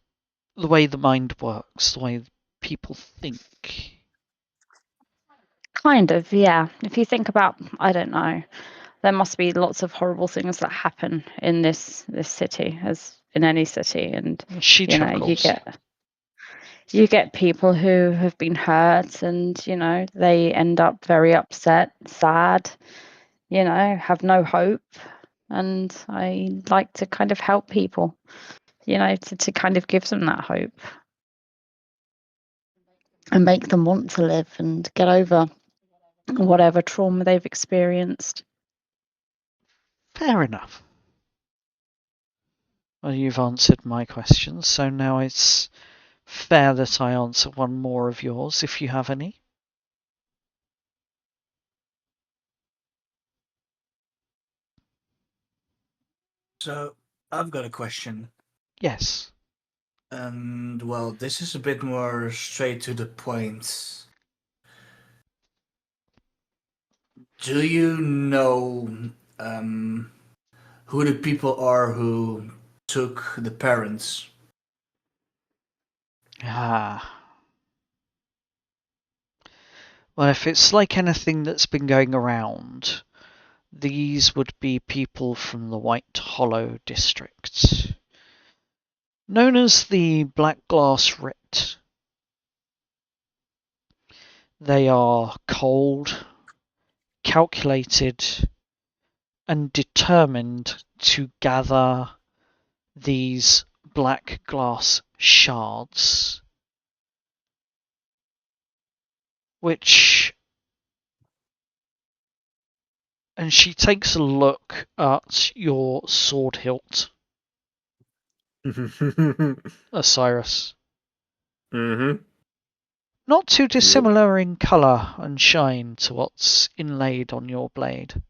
the way the mind works, the way people think. Kind of, yeah. If you think about, I don't know, there must be lots of horrible things that happen in this city, as in any city, and She chuckles. you get people who have been hurt, and they end up very upset, sad, have no hope, and I like to kind of help people, to kind of give them that hope and make them want to live and get over whatever trauma they've experienced. Fair enough. Well, you've answered my questions, so now it's fair that I answer one more of yours, if you have any. So, I've got a question. Yes. And, well, this is a bit more straight to the point. Do you know who the people are who took the parents? Ah. Well, if it's like anything that's been going around, these would be people from the White Hollow district, known as the Black Glass Writ. They are cold, calculated, and determined to gather these black glass shards, and she takes a look at your sword hilt, Osiris. Mm-hmm. Not too dissimilar in colour and shine to what's inlaid on your blade.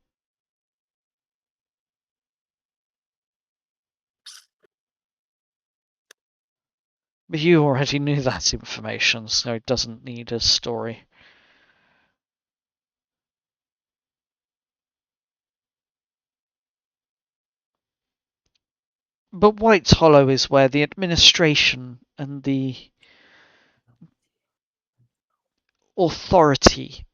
You already knew that information, so it doesn't need a story. But White Hollow is where the administration and the authority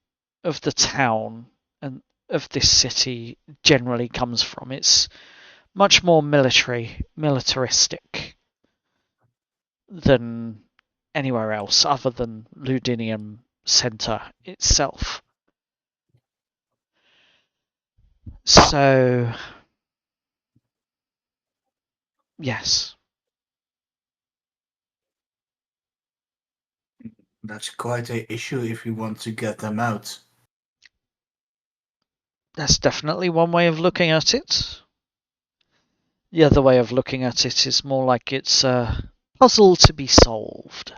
of the town and of this city generally comes from. It's much more militaristic than anywhere else other than Ludinium Center itself. So, yes. That's quite an issue if you want to get them out. That's definitely one way of looking at it. The other way of looking at it is more like it's a puzzle to be solved.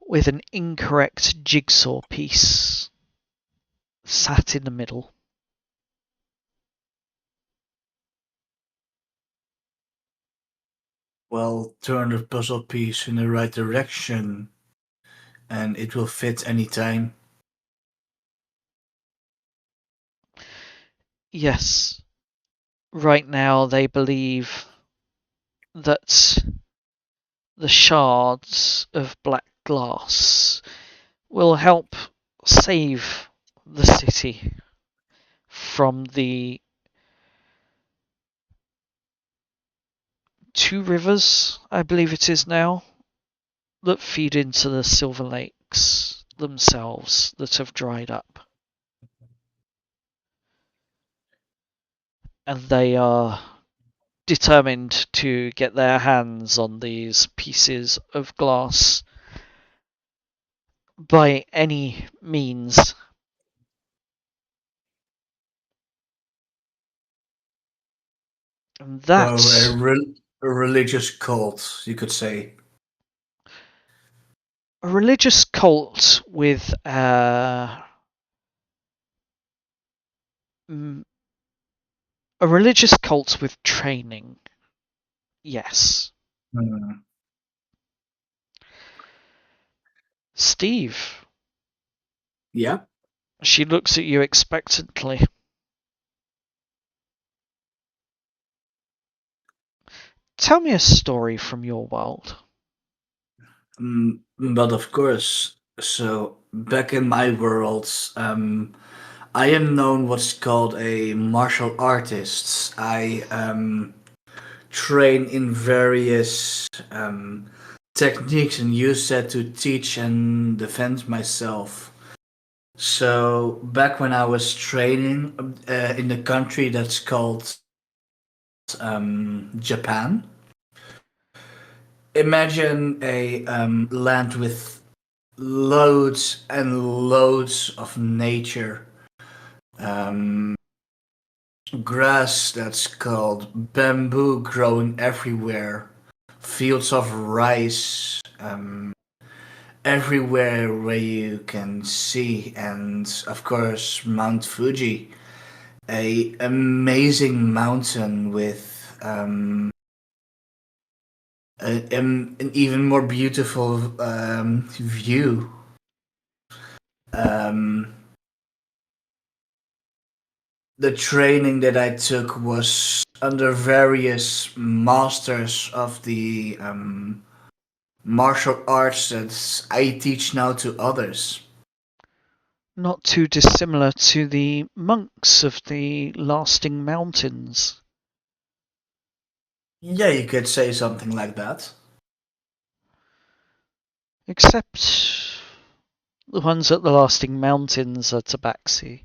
With an incorrect jigsaw piece sat in the middle. Well, turn the puzzle piece in the right direction and it will fit any time. Yes. Right now they believe that the shards of black glass will help save the city from the 2 rivers, I believe it is now, that feed into the Silver Lakes themselves that have dried up. And they are determined to get their hands on these pieces of glass by any means. And that's So a religious cult, you could say. a religious cult with a religious cult with training. Yes. Steve. Yeah. She looks at you expectantly. Tell me a story from your world. But of course, so back in my world, I am known what's called a martial artist. I train in various techniques and use that to teach and defend myself. So back when I was training in the country that's called Japan, imagine a land with loads and loads of nature. Grass that's called bamboo growing everywhere, fields of rice everywhere where you can see, and of course Mount Fuji, a amazing mountain with an even more beautiful view. The training that I took was under various masters of the martial arts that I teach now to others. Not too dissimilar to the monks of the Lasting Mountains. Yeah, you could say something like that. Except the ones at the Lasting Mountains are tabaxi.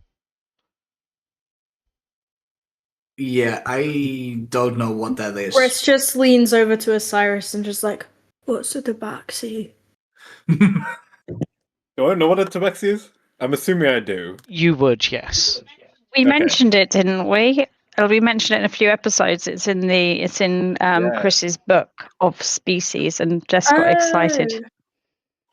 Yeah, I don't know what that is. Chris just leans over to Osiris and just like, what's a tabaxi? Do I know what a tabaxi is? I'm assuming I do. You would, yes. We Okay. mentioned it, didn't we? We mentioned it in a few episodes. It's in Chris's book of species, and Jess got excited.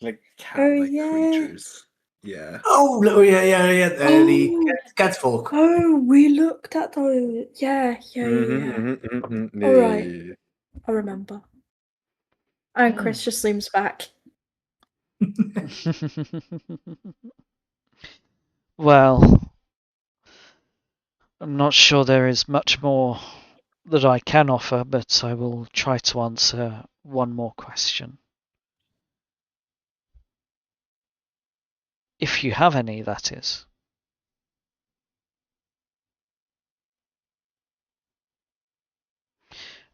Like cat-like yeah. creatures. Yeah. Oh, yeah. The catfolk. Oh, we looked at those. Yeah. All right. Yeah. I remember. And Chris just leans back. Well, I'm not sure there is much more that I can offer, but I will try to answer one more question. If you have any, that is.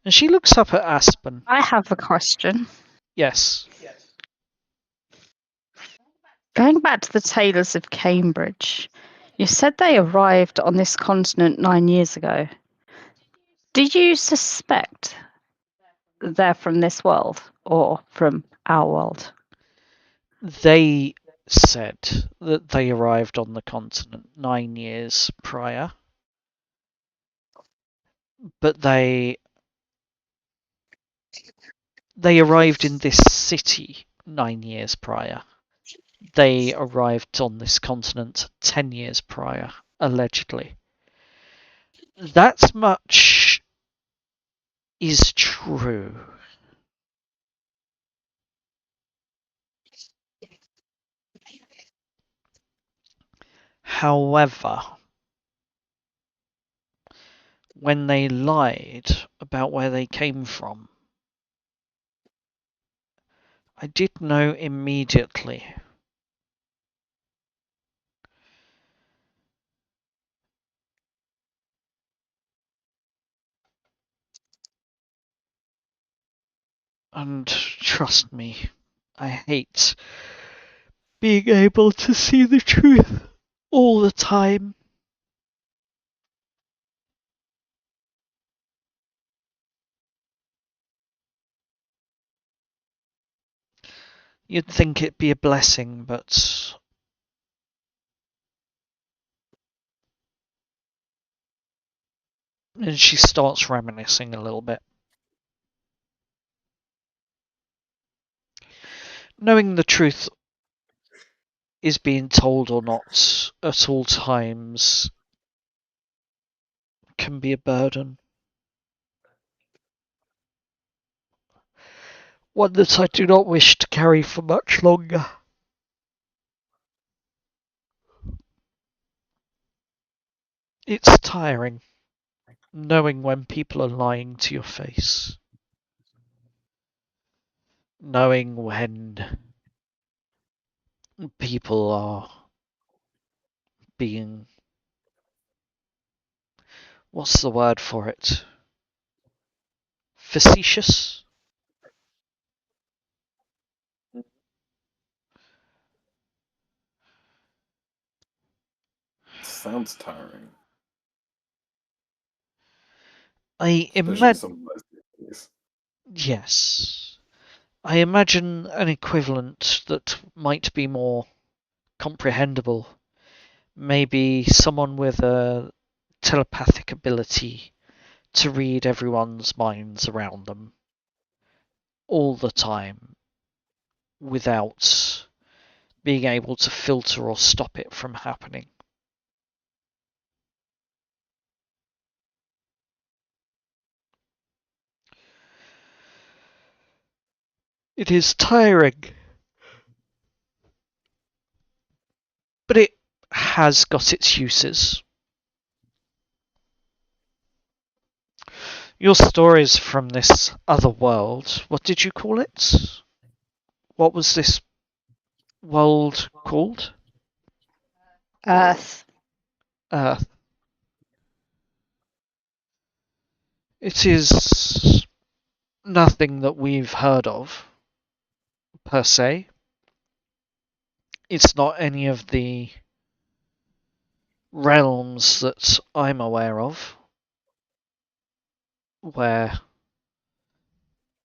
And she looks up at Aspen. I have a question. Yes. Going back to the Taylors of Cambridge, you said they arrived on this continent 9 years ago. Do you suspect they're from this world or from our world? They said that they arrived on the continent 9 years prior, but they arrived in this city 9 years prior. They arrived on this continent 10 years prior, allegedly. That much is true. However, when they lied about where they came from, I did know immediately. And trust me, I hate being able to see the truth all the time. You'd think it'd be a blessing, but and she starts reminiscing a little bit. Knowing the truth is being told or not at all times can be a burden. One that I do not wish to carry for much longer. It's tiring, knowing when people are lying to your face. Knowing when people are being... What's the word for it? Facetious? Sounds tiring. I Especially imagine... some places. Yes. I imagine an equivalent that might be more comprehensible. Maybe someone with a telepathic ability to read everyone's minds around them all the time without being able to filter or stop it from happening. It is tiring, but it has got its uses. Your stories from this other world, what did you call it? What was this world called? Earth. Earth. It is nothing that we've heard of, per se. It's not any of the realms that I'm aware of where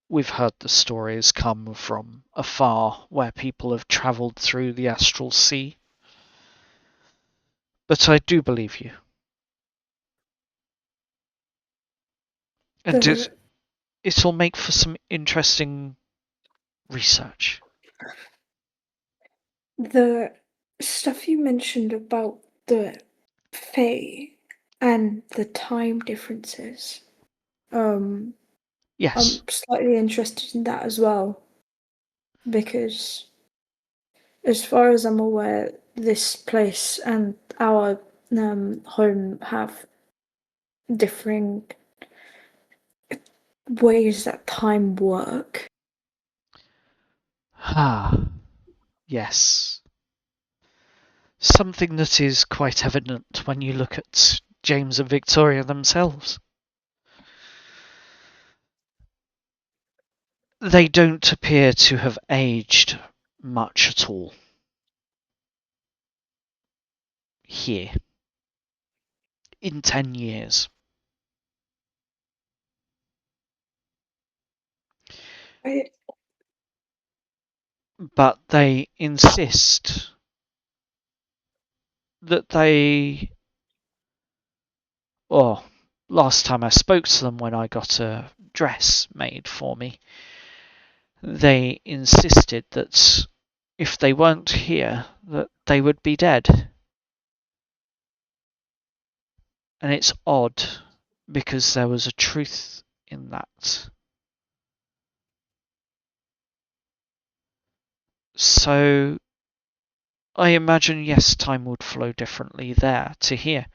we've heard the stories come from afar, where people have travelled through the astral sea. But I do believe you. And it'll make for some interesting research. The stuff you mentioned about the Fae and the time differences. Yes. I'm slightly interested in that as well, because as far as I'm aware, this place and our home have differing ways that time work. Ah, yes. Something that is quite evident when you look at James and Victoria themselves. They don't appear to have aged much at all. Here. In 10 years. But they insist that they... Oh, last time I spoke to them when I got a dress made for me, they insisted that if they weren't here, that they would be dead. And it's odd, because there was a truth in that. So, I imagine, yes, time would flow differently there to here.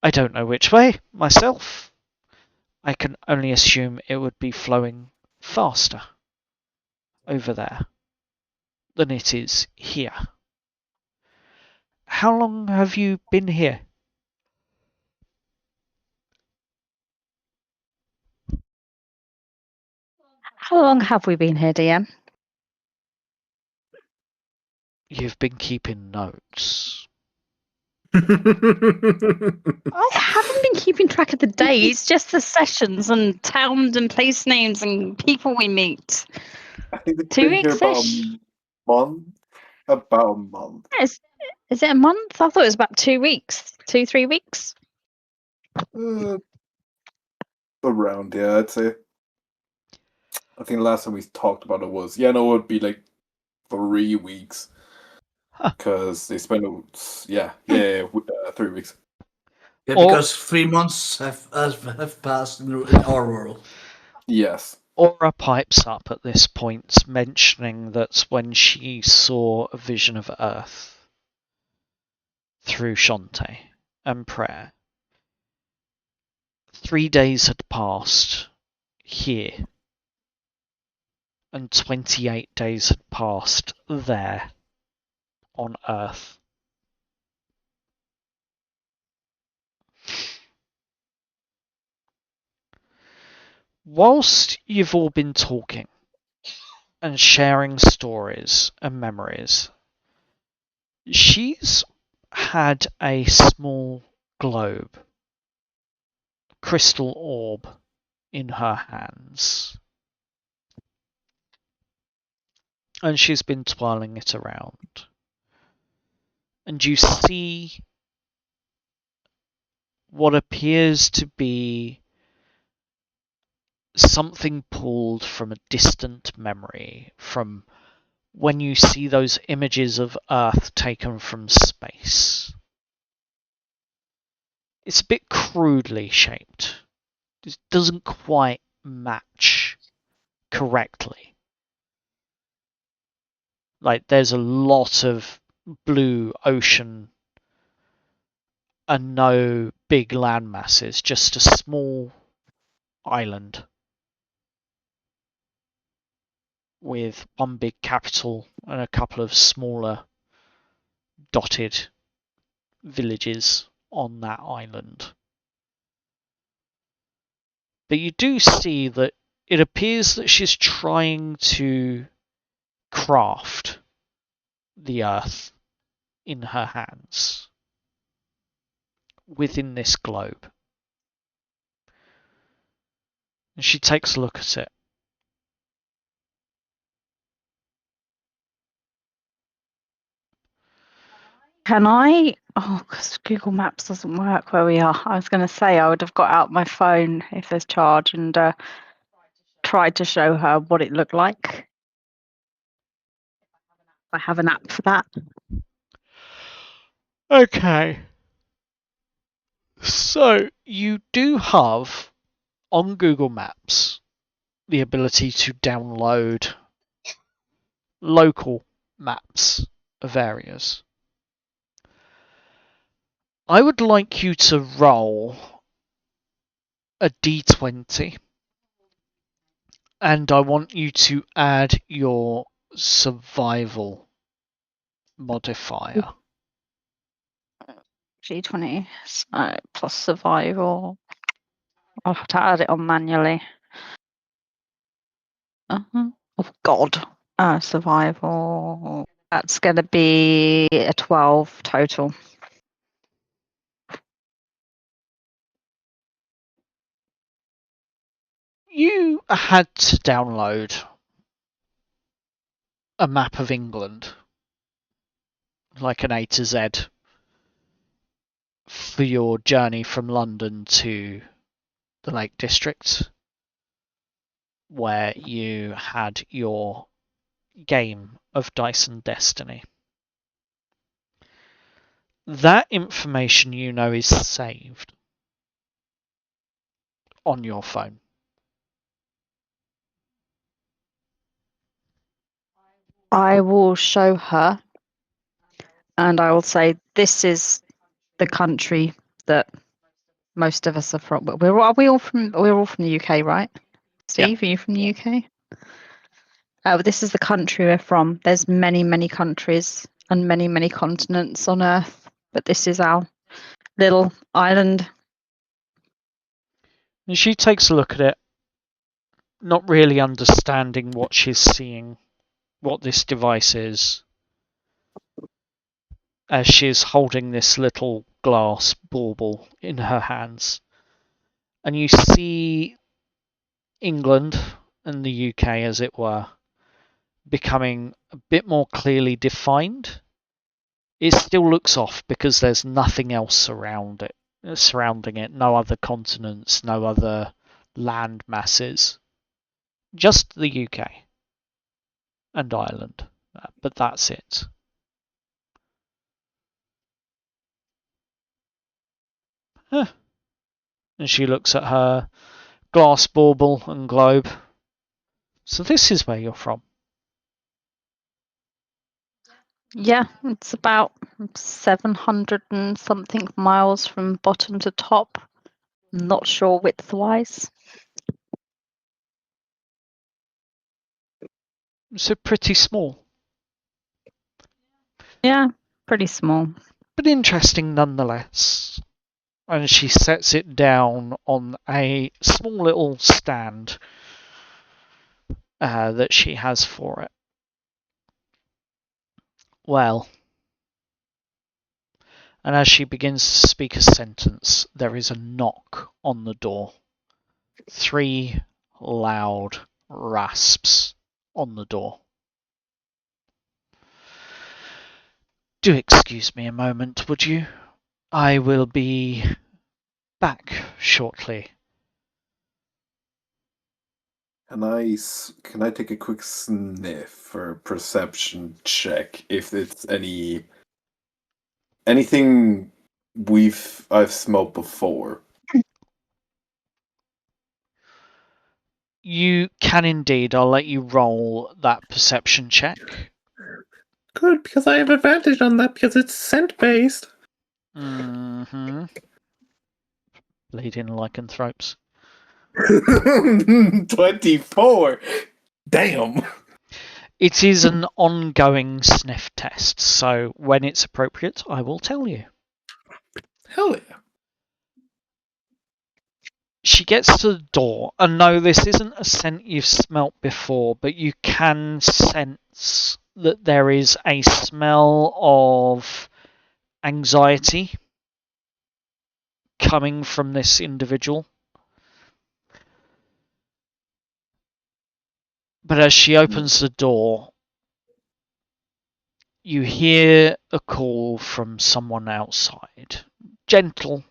I don't know which way, myself. I can only assume it would be flowing faster over there than it is here. How long have you been here? How long have we been here, DM? You've been keeping notes. I haven't been keeping track of the days, just the sessions and towns and place names and people we meet. I think it's 2 been here about weeks-ish. a month. About a month. Is it a month? I thought it was about 2 weeks. 2-3 weeks. Around, yeah, I'd say. I think the last time we talked about it was, it would be like 3 weeks. Because they spent, 3 weeks. Yeah, because 3 months have passed in our world. Yes. Aura pipes up at this point, mentioning that when she saw a vision of Earth through Shantae and prayer, 3 days had passed here, and 28 days had passed there on Earth. Whilst you've all been talking and sharing stories and memories, she's had a small globe, crystal orb, in her hands. And she's been twirling it around. And you see what appears to be something pulled from a distant memory, from when you see those images of Earth taken from space. It's a bit crudely shaped. It doesn't quite match correctly. Like, there's a lot of blue ocean and no big land masses, just a small island with one big capital and a couple of smaller dotted villages on that island. But you do see that it appears that she's trying to craft the Earth in her hands within this globe. And she takes a look at it. Can I? Oh, because Google Maps doesn't work where we are. I was going to say I would have got out my phone if there's charge and tried to show her what it looked like. I have an app for that. Okay. So you do have on Google Maps the ability to download local maps of areas. I would like you to roll a d20 and I want you to add your survival modifier. G20 so plus survival. I'll have to add it on manually. Oh God. Survival. That's going to be a 12 total. You had to download a map of England, like an A to Z, for your journey from London to the Lake District, where you had your game of Dice and Destiny. That information you know is saved on your phone. I will show her and I will say this is the country that most of us are from. We're all from the UK, right? Steve, Are you from the UK? This is the country we're from. There's many, many countries and many, many continents on Earth, but this is our little island. And she takes a look at it, not really understanding what she's seeing, what this device is, as she's holding this little glass bauble in her hands. And you see England and the UK, as it were, becoming a bit more clearly defined. It still looks off because there's nothing else surrounding it, no other continents, no other land masses. Just the UK and Ireland, but that's it. Huh. And she looks at her glass bauble and globe. So this is where you're from. Yeah, it's about 700 and something miles from bottom to top. Not sure width-wise. So pretty small. Yeah, pretty small. But interesting nonetheless. And she sets it down on a small little stand that she has for it. Well, and as she begins to speak a sentence, there is a knock on the door. 3 loud rasps on the door. Do excuse me a moment, would you? I will be back shortly. Can I take a quick sniff for a perception check if it's anything I've smelled before? You can indeed. I'll let you roll that perception check. Good, because I have advantage on that because it's scent based. Mm-hmm. Bleeding lycanthropes. 24! Damn! It is an ongoing sniff test, so when it's appropriate, I will tell you. Hell yeah. She gets to the door, and no, this isn't a scent you've smelt before, but you can sense that there is a smell of anxiety coming from this individual. But as she opens the door, you hear a call from someone outside. Gentle,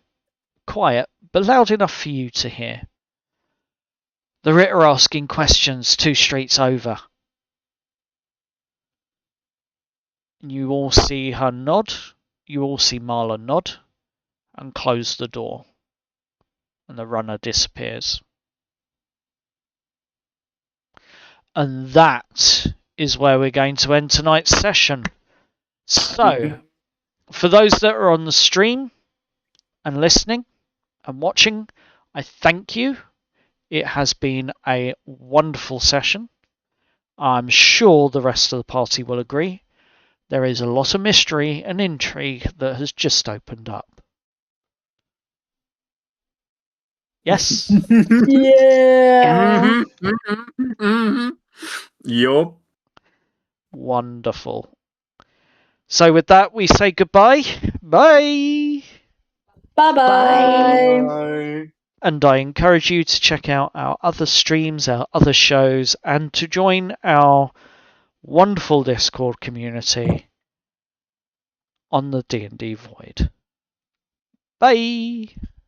quiet, but loud enough for you to hear. The Ritter asking questions 2 streets over. You all see her nod. You all see Marla nod and close the door. And the runner disappears. And that is where we're going to end tonight's session. So, for those that are on the stream and listening and watching, I thank you. It has been a wonderful session. I'm sure the rest of the party will agree. There is a lot of mystery and intrigue that has just opened up. Yes? Yeah. Yup. Wonderful. So with that, we say goodbye. Bye! Bye bye. Bye. And I encourage you to check out our other streams, our other shows, and to join our wonderful Discord community on the D&D Void. Bye!